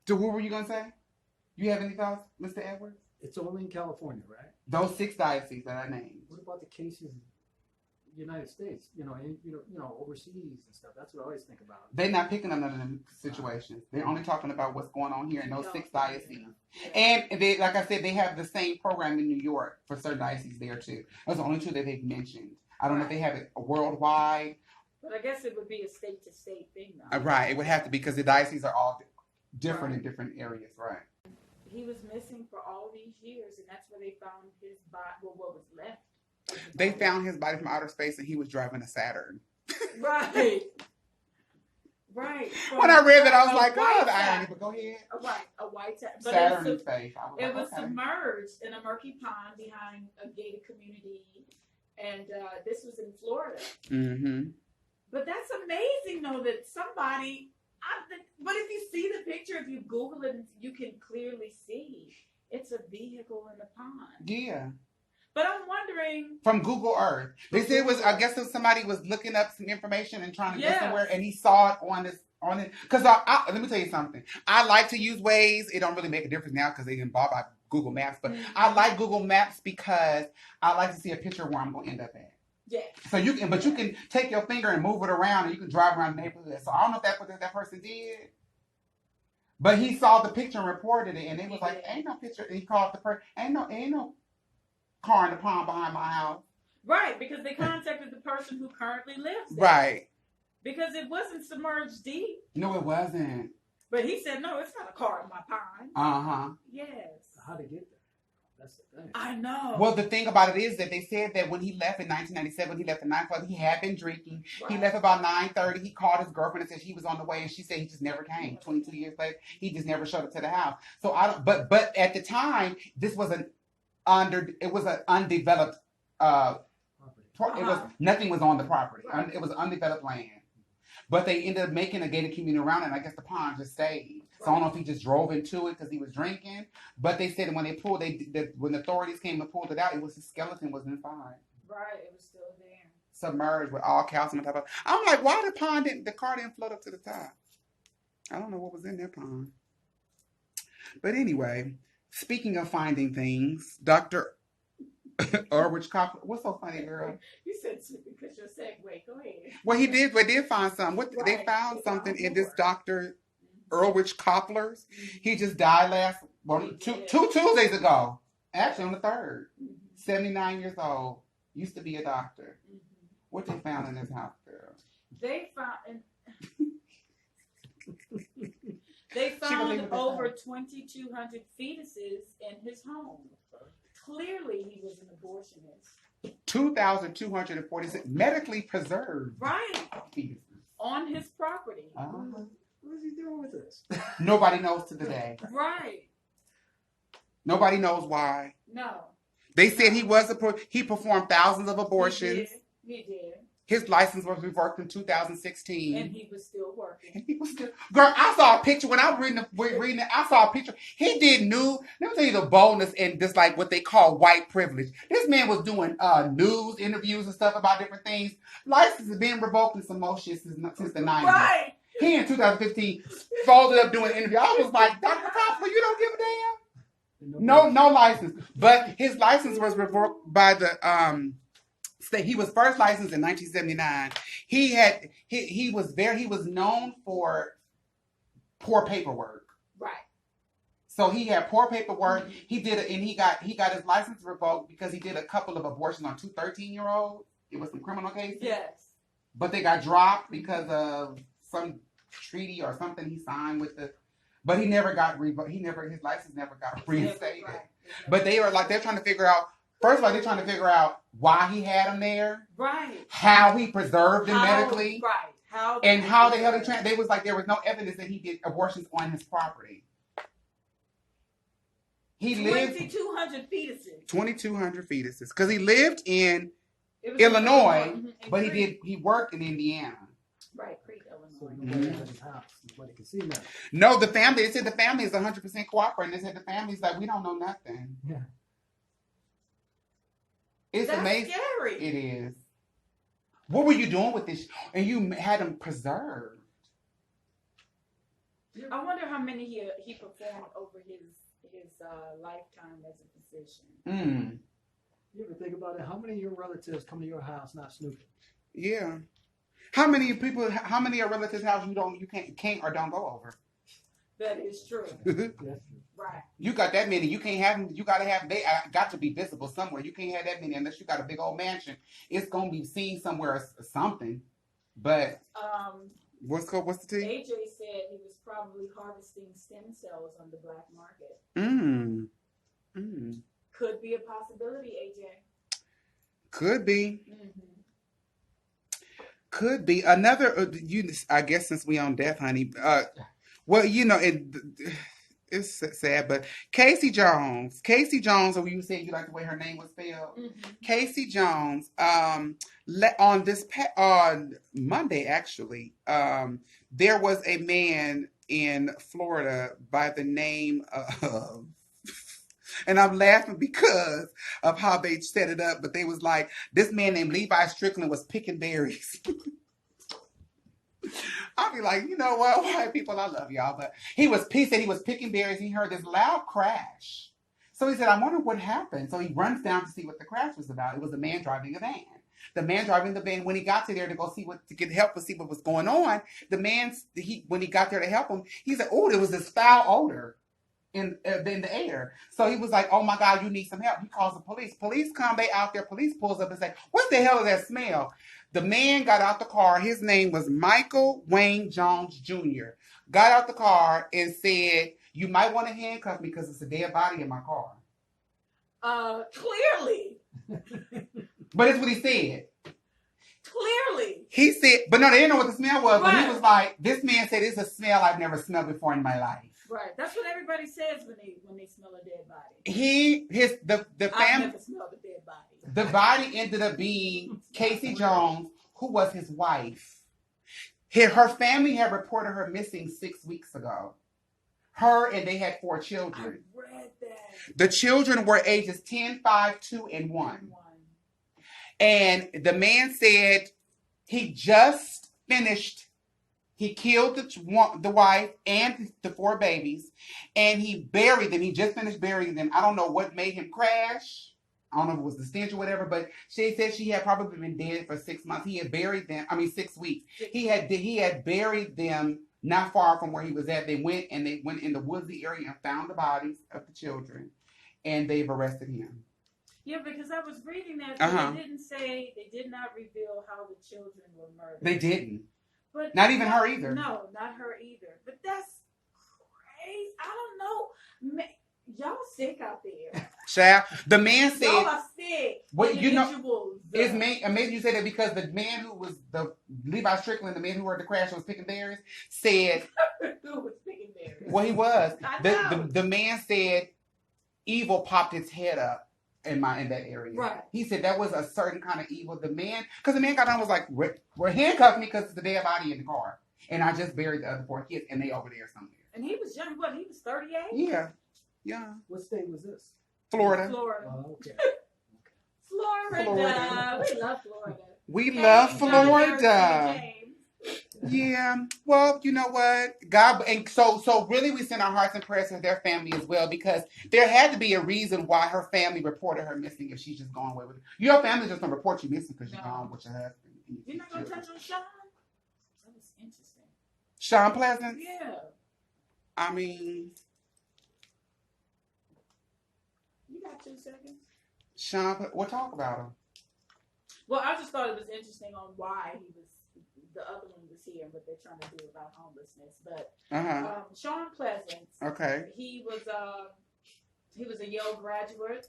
So what were you going to say? You have any thoughts, Mr. Edwards? It's only in California, right? Those 6 dioceses that I named. What about the cases in the United States? Overseas and stuff. That's what I always think about. They're not picking up none of them situations. They're only talking about what's going on here in those 6 dioceses. Yeah. And they, like I said, they have the same program in New York for certain dioceses there too. Those are the only 2 that they've mentioned. I don't know if they have it worldwide. But I guess it would be a state-to-state thing, though. Right, it would have to be because the dioceses are all different in different areas, right? He was missing for all these years, and that's where they found his body. Well, what was left? They found his body from outer space, and he was driving a Saturn. Right. Right. When I read that, I was like, oh, the irony, but go ahead. A white Saturn. But Saturn in space. It was submerged in a murky pond behind a gated community, and this was in Florida. Mm-hmm. But that's amazing, though, that somebody. But if you see the picture, if you Google it, you can clearly see it's a vehicle in the pond. Yeah. But I'm wondering. From Google Earth. They said it was, I guess if somebody was looking up some information and trying to get somewhere, and he saw it on it. Because let me tell you something. I like to use Waze. It don't really make a difference now because they get bought by Google Maps. But I like Google Maps because I like to see a picture of where I'm going to end up at. Yeah. So you can take your finger and move it around, and you can drive around the neighborhood. So I don't know if that's what that person did, but he saw the picture and reported it, and it was like, ain't no picture. And he called the person, ain't no car in the pond behind my house. Right, because they contacted the person who currently lives there. Right. Because it wasn't submerged deep. No, it wasn't. But he said, no, it's not a car in my pond. Uh-huh. Yes. How'd it get there? That's the thing. I know. Well, the thing about it is that they said that when he left in 1997, he left at 9 o'clock. He had been drinking. Right. He left about 9:30. He called his girlfriend and said she was on the way, and she said he just never came. 22 years later, he just never showed up to the house. So I don't. But at the time, this was an undeveloped. It was nothing was on the property. Right. It was undeveloped land. But they ended up making a gated community around it, and I guess the pond just stayed. So I don't know if he just drove into it because he was drinking. But they said when they pulled, when the authorities came and pulled it out, his skeleton was inside. Right, it was still there. Submerged with all calcium on top of it. I'm like, why the car didn't float up to the top? I don't know what was in that pond. But anyway, speaking of finding things, Dr. Ulrich Koppler. What's so funny, girl? You said because your segue. Go ahead. Well, they did find something. They found something in this Dr. Ulrich Koppler's. He just died two Tuesdays ago. Actually, on the 3rd. 79 years old. Used to be a doctor. What they found in his house, girl? They found over 2,200 fetuses in his home. Clearly, he was an abortionist. 2,246 medically preserved. Right. Fetuses. On his property. What is he doing with this? Nobody knows to the day. Right. Nobody knows why. No. They said he performed thousands of abortions. He did. His license was revoked in 2016. And he was still working. Girl, I saw a picture when I was reading it. I saw a picture. He did let me tell you the boldness and just like what they call white privilege. This man was doing news interviews and stuff about different things. License has been revoked in some more shit since the 90s. Right. He in 2015 folded up doing an interview. I was like, Dr. Koppler, you don't give a damn? No license. But his license was revoked by the state. He was first licensed in 1979. He was known for poor paperwork. Right. So he had poor paperwork. He got his license revoked because he did a couple of abortions on 2 13-year-olds. It was some criminal cases. Yes. But they got dropped because of some treaty or something he signed with the, but he never got his license never got reinstated. Right. But they're trying to figure out. First of all, they're trying to figure out why he had him there. Right. How he preserved him medically. Right. How the hell they was like there was no evidence that he did abortions on his property. He 2,200 fetuses. 2,200 fetuses. Because he lived in Illinois, but he worked in Indiana. Right, Crete, Illinois. Nobody can see that. No, they said the family is 100% cooperating. They said the family's like, we don't know nothing. Yeah. It's amazing. Scary. It is. What were you doing with this? And you had them preserved. I wonder how many he performed over his lifetime as a physician. You ever think about it? How many of your relatives come to your house not snooping? Yeah. How many of your relatives' house you can't or don't go over? That is true. Right. You got that many. You can't have them. You got to have. They got to be visible somewhere. You can't have that many unless you got a big old mansion. It's gonna be seen somewhere or something. But what's the tea? AJ said he was probably harvesting stem cells on the black market. Could be a possibility, AJ. Could be. Could be another. I guess since we on death, honey. Well, it's sad, but Casey Jones, or you said you like the way her name was spelled. Casey Jones. On Monday, actually, there was a man in Florida by the name of. And I'm laughing because of how they set it up. But they was like, this man named Levi Strickland was picking berries. I'll be like, you know what, white people, I love y'all. But he said he was picking berries. He heard this loud crash. So he said, I wonder what happened. So he runs down to see what the crash was about. It was a man driving a van. The man driving the van, when he got to there to get help to see what was going on, when he got there to help him, he said, oh, there was this foul odor in the air. So he was like, oh my God, you need some help. He calls the police. Police come, they out there. Police pulls up and say, what the hell is that smell? The man got out the car. His name was Michael Wayne Jones Jr. Got out the car and said, you might want to handcuff me because it's a dead body in my car. Clearly. But it's what he said. Clearly. He said, but no, they didn't know what the smell was. Right. But he was like, this man said, it's a smell I've never smelled before in my life. Right. That's what everybody says when they smell a dead body. The family. I've never smelled a dead body. The body ended up being Casey Jones, who was his wife. Her family had reported her missing 6 weeks ago. Her and they had 4 children. I read that. The children were ages 10, 5, 2, and 1. And the man said he just finished. He killed the wife and the 4 babies, and he buried them. He just finished burying them. I don't know what made him crash. I don't know if it was the stench or whatever, but she said she had probably been dead for 6 months. He had buried them. 6 weeks. He had buried them not far from where he was at. They went in the woodsy area and found the bodies of the children, and they've arrested him. Yeah, because I was reading that. They did not reveal how the children were murdered. They didn't. But not even her either. No, not her either. But that's crazy. I don't know. Y'all sick out there. Child, the man said. Y'all are sick. What it's amazing you say that because the man who was the Levi Strickland, the man who heard the crash was picking berries, said. Who was picking berries? Well, he was. The man said, evil popped its head up. In that area. Right. He said that was a certain kind of evil. The man got on was like, we're handcuffed me because it's the dead body in the car. And I just buried the other 4 kids and they over there somewhere. And he was young, what? He was 38? Yeah. Yeah. What state was this? Florida. Oh, okay. Florida. We love Florida. We love Florida. Yeah. Well, you know what? God, and so really we send our hearts and prayers to their family as well, because there had to be a reason why her family reported her missing if she's just gone away with it. Your family just gonna report you missing because you're gone with your husband. You're not gonna touch on Sean? That was interesting. Sean Pleasant? Yeah. I mean, you got 2 seconds. Sean, we'll talk about him. Well, I just thought it was interesting on why he was the other one was here and what they're trying to do about homelessness. But Sean Pleasant, he was a Yale graduate,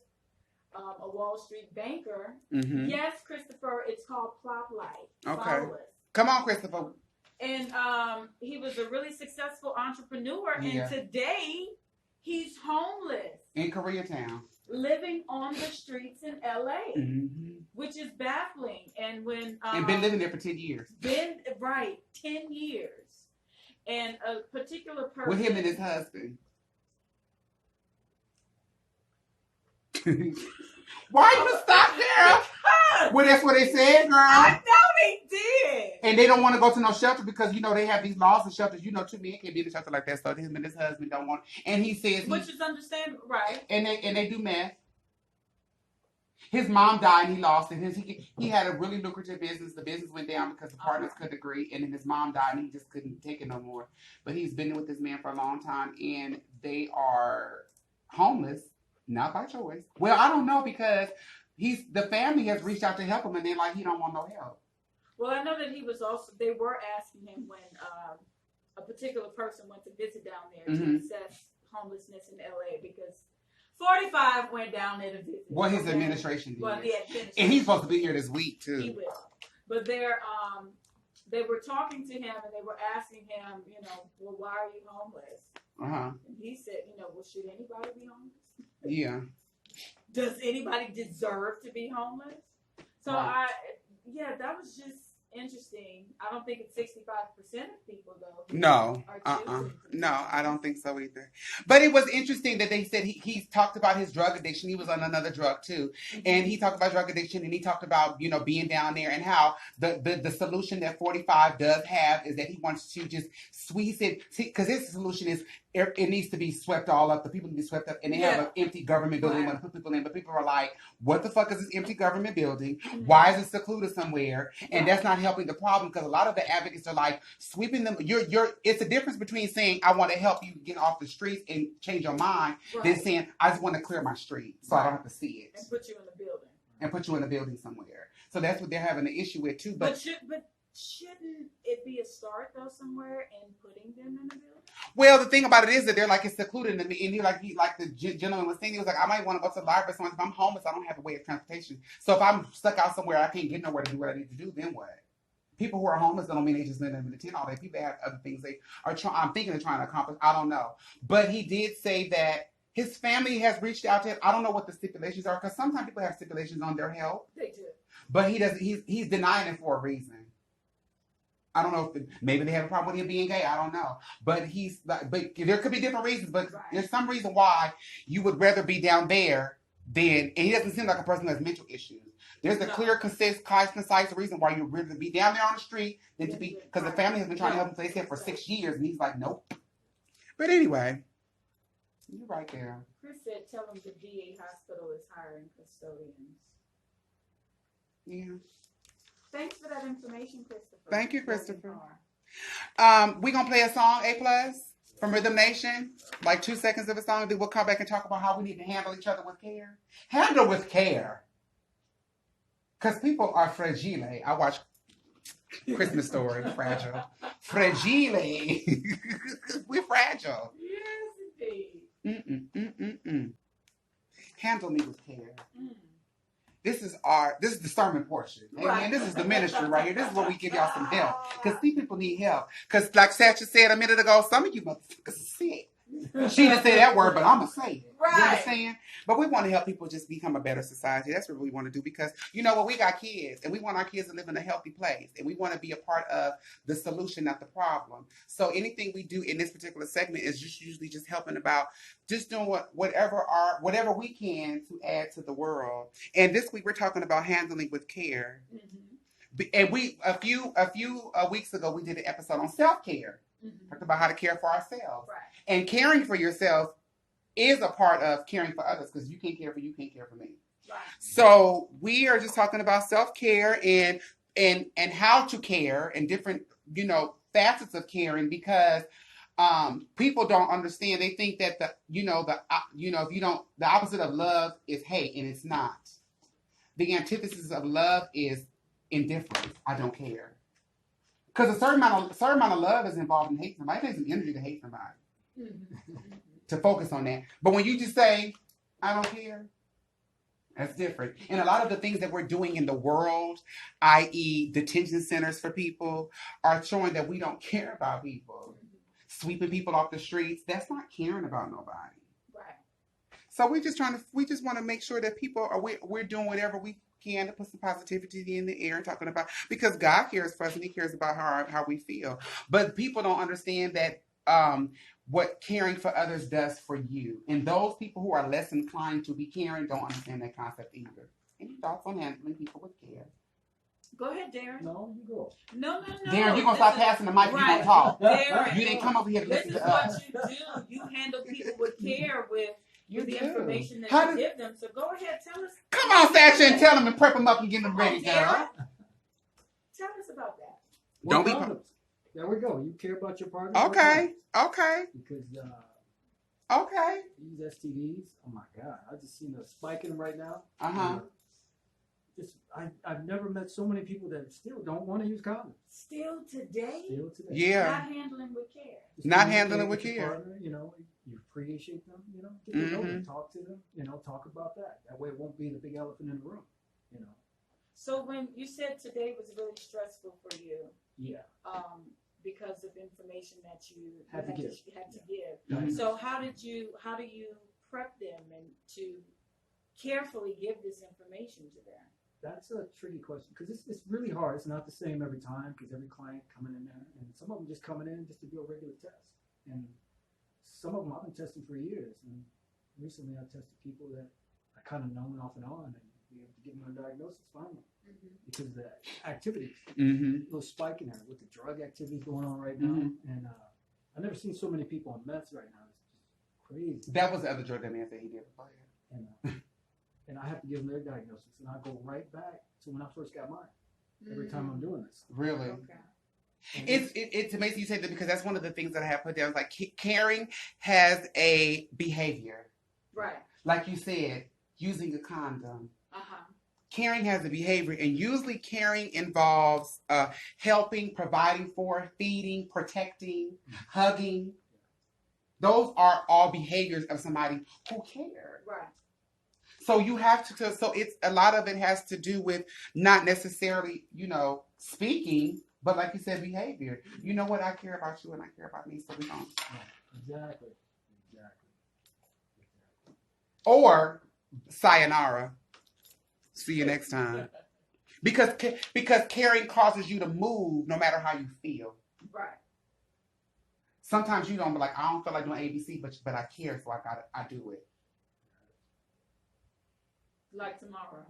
a Wall Street banker. Mm-hmm. Yes, Christopher, it's called PLOPP Life. Okay. Come on, Christopher. And he was a really successful entrepreneur, and today he's homeless in Koreatown, living on the streets in LA, which is baffling. And when and been living there for 10 years. 10 years, and a particular person with him and his husband. Why you stop there? Well, that's what they said, girl. I know they did. And they don't want to go to no shelter because, they have these laws and shelters. 2 men can't be in a shelter like that. So him and his husband don't want. And he says. Which is understandable, right. And they do meth. His mom died and he lost it. He had a really lucrative business. The business went down because the partners couldn't agree. And then his mom died and he just couldn't take it no more. But he's been with this man for a long time. And they are homeless. Not by choice. Well, I don't know because the family has reached out to help him and they're like, he don't want no help. Well, I know that they were asking him when a particular person went to visit down there to assess homelessness in LA because 45 went down there to visit. Well, his administration did. Well, the administration. And he's supposed to be here this week, too. He will. But they were talking to him and they were asking him, well, why are you homeless? And he said, well, should anybody be homeless? Yeah. Does anybody deserve to be homeless? So that was just interesting. I don't think it's 65% of people though. No. No, I don't think so either. But it was interesting that they said he talked about his drug addiction. He was on another drug too. And he talked about drug addiction and he talked about, being down there and how the solution that 45 does have is that he wants to just squeeze it because his solution is it needs to be swept all up. The people need to be swept up and they have an empty government building when to put people in. But people are like, what the fuck is this empty government building? Why is it secluded somewhere? And that's not helping the problem because a lot of the advocates are like sweeping them. It's a difference between saying, I want to help you get off the streets and change your mind than saying, I just want to clear my street so I don't have to see it. And put you in the building. And put you in a building somewhere. So that's what they're having an issue with too. But shouldn't it be a start though somewhere in putting them in the building? Well, the thing about it is that they're like it's secluded, and he like the gentleman was saying, he was like, I might want to go to the library. So if I'm homeless, I don't have a way of transportation. So if I'm stuck out somewhere, I can't get nowhere to do what I need to do. Then what? People who are homeless don't mean they just live in a tent all day. People have other things they are I'm thinking of trying to accomplish. I don't know, but he did say that his family has reached out to him. I don't know what the stipulations are because sometimes people have stipulations on their help. They do, but he doesn't. He's denying it for a reason. I don't know if maybe they have a problem with him being gay. I don't know. But there could be different reasons. But there's some reason why you would rather be down there than, and he doesn't seem like a person who has mental issues. There's a clear, concise reason why you'd rather be down there on the street than to be, because the family has been trying to help him, they said, for 6 years. And he's like, nope. But anyway, you're right there. Chris said, tell him the VA hospital is hiring custodians. Yeah. Thanks for that information, Christopher. Thank you, Christopher. We're going to play a song, A+, from Rhythm Nation. Like 2 seconds of a song. Then we'll come back and talk about how we need to handle each other with care. Handle with care. Because people are fragile. I watch Christmas Story. Fragile. Fragile. We're fragile. Yes, indeed. Handle me with care. This is the sermon portion. Right. And this is the ministry right here. This is where we give y'all some help. Because these people need help. Because like Sacha said a minute ago, some of you motherfuckers are sick. She didn't say that word, but I'm going to say it. Right. You understand? But we want to help people just become a better society. That's what we want to do because, you know what, we got kids. And we want our kids to live in a healthy place. And we want to be a part of the solution, not the problem. So anything we do in this particular segment is just usually just helping about just doing whatever we can to add to the world. And this week we're talking about handling with care. Mm-hmm. And a few weeks ago we did an episode on self-care. Mm-hmm. Talked about how to care for ourselves. Right. And caring for yourself is a part of caring for others because you can't care for you, can't care for me. Right. So we are just talking about self-care and how to care and different, facets of caring because people don't understand. They think that the opposite of love is hate, and it's not. The antithesis of love is indifference. I don't care. Because a certain amount of love is involved in hate somebody. It takes some energy to hate somebody. To focus on that. But when you just say, I don't care, that's different. And a lot of the things that we're doing in the world, i.e. detention centers for people, are showing that we don't care about people. Sweeping people off the streets, that's not caring about nobody. Right. So we just want to make sure that people are, we're doing whatever we can to put some positivity in the air and talking about, because God cares for us and he cares about how we feel. But people don't understand that what caring for others does for you. And those people who are less inclined to be caring don't understand that concept either. Any thoughts on handling people with care? Go ahead, Darren. No, you go. No. Darren, you're going to stop passing the mic. Right. You're going to talk. Darren, you didn't come over here to listen to us. This is what you do. You handle people with care with the information that you give them. So go ahead, tell us. Come on, Sacha, and tell them and prep them up and get them ready, girl. Tell us about that. Don't be... There we go. You care about your partner? Okay. Because these STDs, oh my God, I just seen a spike in them right now. I've never met so many people that still don't want to use condoms. Still today? Yeah. Not handling with care. Not handling with care. Partner, you appreciate them, get to know them, talk to them, talk about that. That way it won't be the big elephant in the room, So when you said today was really stressful for you. Yeah. Because of information that you had to give. Mm-hmm. So how do you prep them and to carefully give this information to them? That's a tricky question because it's really hard. It's not the same every time because every client coming in there, and some of them just coming in just to do a regular test, and some of them I've been testing for years. And recently I tested people that I kind of known off and on, and be able to give them a diagnosis finally. Because of the activities, little spike in there with the drug activities going on right now, and I've never seen so many people on meth right now. It's just crazy. That was the other drug that man said he did. And I have to give them their diagnosis, and I go right back to when I first got mine. Every time I'm doing this. Really? Okay. It's amazing you say that because that's one of the things that I have put down. It's like caring has a behavior, right? Like you said, using a condom. Caring has a behavior, and usually caring involves helping, providing for, feeding, protecting, hugging. Those are all behaviors of somebody who cares. Right. So you have to. So it's a lot of it has to do with not necessarily, speaking, but like you said, behavior. You know what? I care about you, and I care about me, so we don't. Exactly. Or sayonara. See you next time. Because caring causes you to move no matter how you feel. Right. Sometimes you don't be like, I don't feel like doing ABC, but I care, so I do it. Like tomorrow.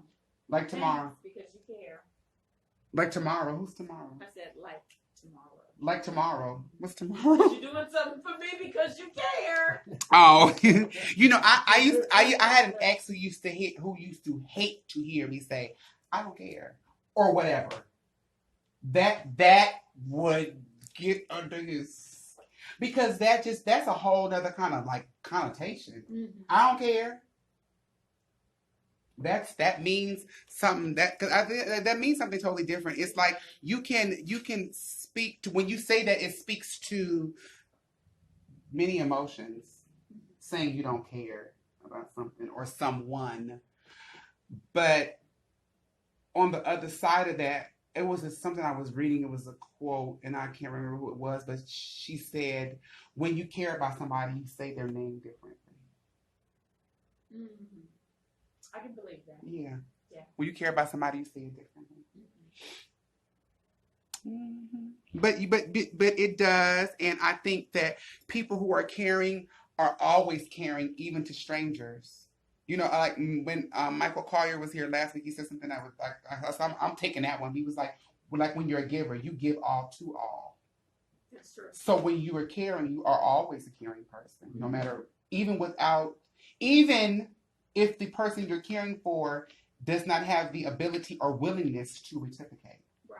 Like tomorrow. Because you care. Like tomorrow. Who's tomorrow? I said like tomorrow. Like tomorrow. What's tomorrow? You're doing something for me because you care. Oh, I had an ex who used to hate to hear me say, I don't care, or whatever. That would get under his, because that's a whole other kind of like connotation. I don't care. That means something that means something totally different. It's like you can speak to, when you say that, it speaks to many emotions, saying you don't care about something or someone. But on the other side of that, it was something I was reading. It was a quote, and I can't remember who it was, but she said, when you care about somebody, you say their name differently. I can believe that. Yeah. When you care about somebody, you say it differently. But it does, and I think that people who are caring are always caring, even to strangers. Like when Michael Collier was here last week, he said something that was like, I'm taking that one. He was like when you're a giver, you give all to all. That's true. So when you are caring, you are always a caring person, no matter, even if the person you're caring for does not have the ability or willingness to reciprocate. Right.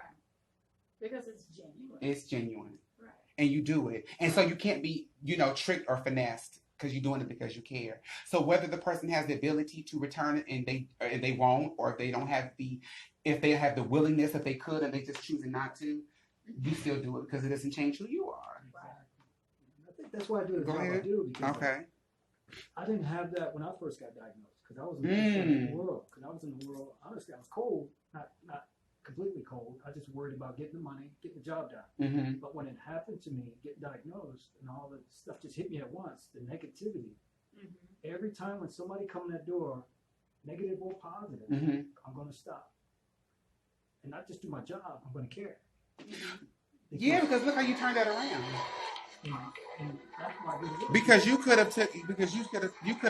Because it's genuine. It's genuine. Right. And you do it. And so you can't be, tricked or finessed because you're doing it because you care. So whether the person has the ability to return it and they won't, or if they don't have if they have the willingness that they could and they just choosing not to, you still do it because it doesn't change who you are. Exactly. I think that's why I do the job I do. Because I didn't have that when I first got diagnosed because I was in the world. Because I was in the world, honestly, I was cold, not completely cold. I just worried about getting the money, getting the job done. But when it happened to me, getting diagnosed, and all the stuff just hit me at once, the negativity. Every time when somebody come in that door, negative or positive, I'm going to stop. And not just do my job, I'm going to care. Yeah, because look how you turned that around. And that's why I did it. Because you could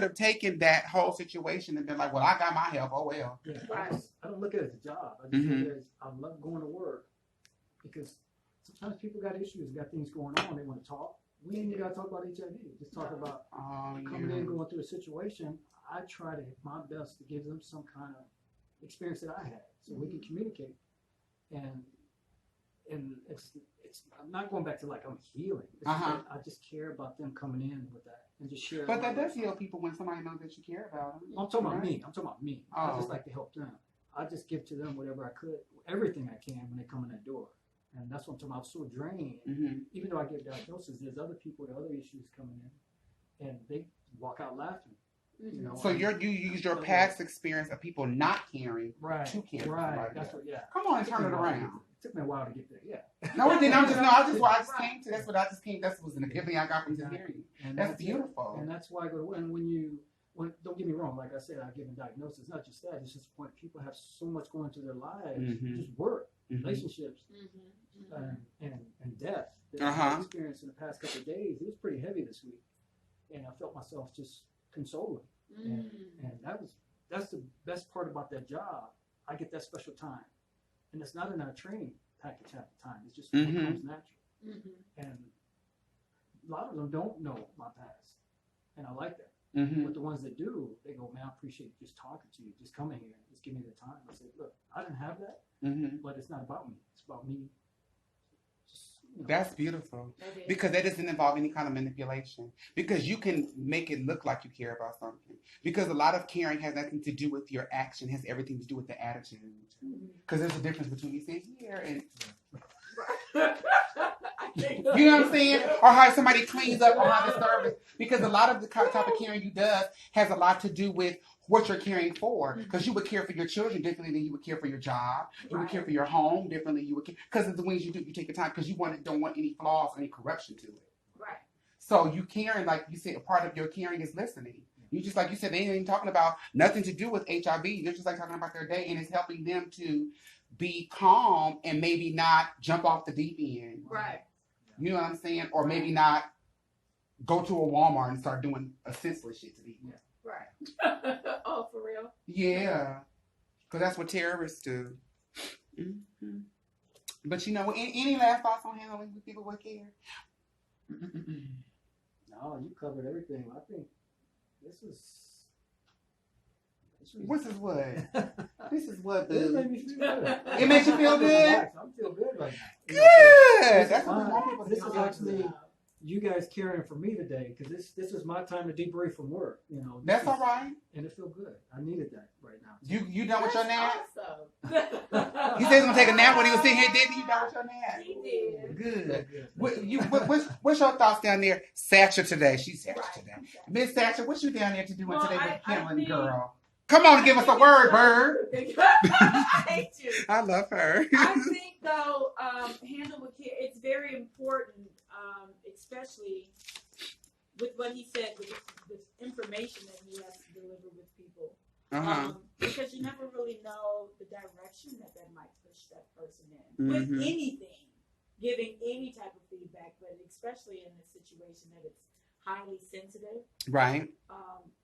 have taken that whole situation and been like, well, I got my help. Oh well. Yeah, I don't look at it as a job. I just look at it as I love going to work because sometimes people got issues, got things going on. They want to talk. We ain't got to talk about HIV. Just talk about coming in, going through a situation. I try to my best to give them some kind of experience that I had, so we can communicate. And it's I'm not going back to like I'm healing. I just care about them coming in with that and just share. But that does heal people when somebody knows that you care about them. I'm talking about me. I'm talking about me. I just like to help them. I just give to them whatever I could, everything I can when they come in that door. And that's what I'm talking about. I'm so drained. Even though I get diagnosis, there's other people with other issues coming in, and they walk out laughing. You know, so you use your past experience of people not caring to care. Right. That's what. Yeah. Come on, turn it around. It took me a while to get there. Yeah. No, it didn't. I just came to. That's what I just came. That was an epiphany I got from just hearing you. That's beautiful. And that's why I go to. And when don't get me wrong, like I said, I give a diagnosis. It's not just that. It's just when people have so much going through their lives, just work, relationships, and death. That I experienced in the past couple of days. It was pretty heavy this week, and I felt myself just consoling. And that's the best part about that job. I get that special time, and it's not in our training package half the time. It's just what comes natural. And a lot of them don't know my past, and I like that. But the ones that do, they go, man, I appreciate just talking to you, just coming here, just give me the time. I say, look, I didn't have that, but it's not about me. It's about me. Just, That's beautiful. Because that doesn't involve any kind of manipulation. Because you can make it look like you care about something. Because a lot of caring has nothing to do with your action, has everything to do with the attitude. Because there's a difference between you saying here and... You know what I'm saying? Or how somebody cleans up or how the service. Because a lot of the type of caring you does has a lot to do with what you're caring for. Because you would care for your children differently than you would care for your job. You would care for your home differently. You would care because of the ways you do. You take your time because you don't want any flaws or any corruption to it. Right. So you caring, like you said, a part of your caring is listening. You just like you said, they ain't even talking about nothing to do with HIV. They're just like talking about their day, and it's helping them to be calm and maybe not jump off the deep end. Right. You know what I'm saying? Or maybe not go to a Walmart and start doing a senseless shit to people. Right. Oh, for real? Yeah. Because that's what terrorists do. But you know, any last thoughts on handling with people with care? No, you covered everything. I think this is what? This is what, This made me feel good. It makes you feel good? I feel good right now. Good! That's what we want people to This is actually you guys caring for me today, because this is my time to debrief from work. You know, that's all right. And it feels good. I needed that right now. You done with your nap? Awesome. He said he was gonna take a nap when he was sitting here, didn't he? You done with your nap? He did. Good. What's your thoughts down there, Sacha today? She's Sacha today. Miss Sacha, what you down there to doing today with Helen, girl? Come on, give us a word, bird. I hate you. I love her. I think, though, handle with care, it's very important, especially with what he said, with this information that he has to deliver with people. Because you never really know the direction that might push that person in. With anything, giving any type of feedback, but especially in a situation that it's highly sensitive. Right.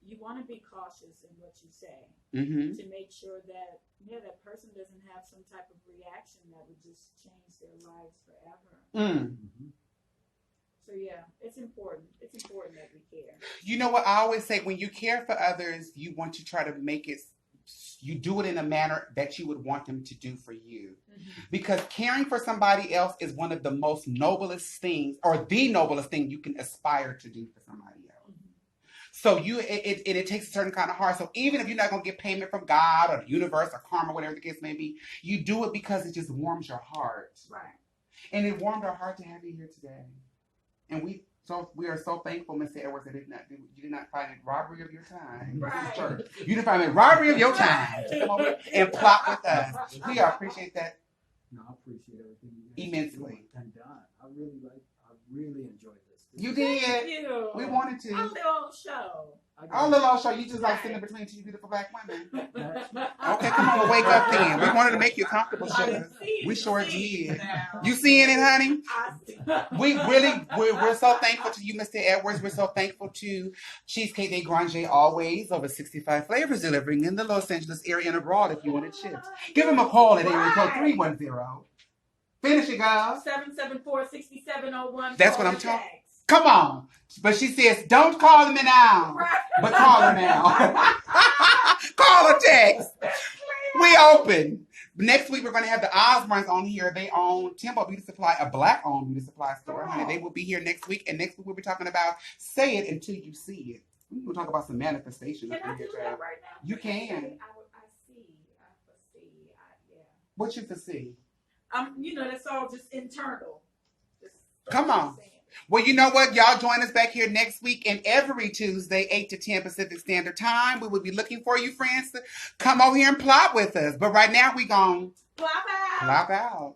You want to be cautious in what you say to make sure that that person doesn't have some type of reaction that would just change their lives forever. So it's important. It's important that we care. You know what I always say, when you care for others, you want to try to make it, you do it in a manner that you would want them to do for you. Because caring for somebody else is one of the most noblest things, or the noblest thing you can aspire to do for somebody else. So it takes a certain kind of heart. So even if you're not going to get payment from God or the universe or karma, whatever the case may be, you do it because it just warms your heart. Right. And it warmed our heart to have you here today. And we are so thankful, Mr. Edwards, that you did not find it robbery of your time. Right. You didn't find it robbery of your time to come over and plop with us. We appreciate that. No, I appreciate everything you guys immensely. And Don, I really enjoyed this. You did. Thank you. We wanted to. Our little show. Our little show, you just like sitting between two beautiful black women. Okay, come on, wake up then. We wanted to make you comfortable, sugar. We sure did. You seeing it, honey? We're so thankful to you, Mr. Edwards. We're so thankful to Cheesecake de Granger, always over 65 flavors delivering in the Los Angeles area and abroad if you wanted chips. Give him a call at area code 310. Finish it, girl. 774-6701. That's what I'm talking. Come on. But she says, don't call me now. But call her now. Call or text. We open. Next week, we're going to have the Osborns on here. They own Temple Beauty Supply, a black-owned beauty supply store. Honey, they will be here next week. And next week, we'll be talking about Say It Until You See It. We'll talk about some manifestation. Can I do that right now? You can. I foresee. What you foresee? That's all just internal. Come on. Well, you know what? Y'all join us back here next week and every Tuesday, 8 to 10 Pacific Standard Time. We will be looking for you, friends, to come over here and plop with us. But right now, we gone. Plop out. Plop out.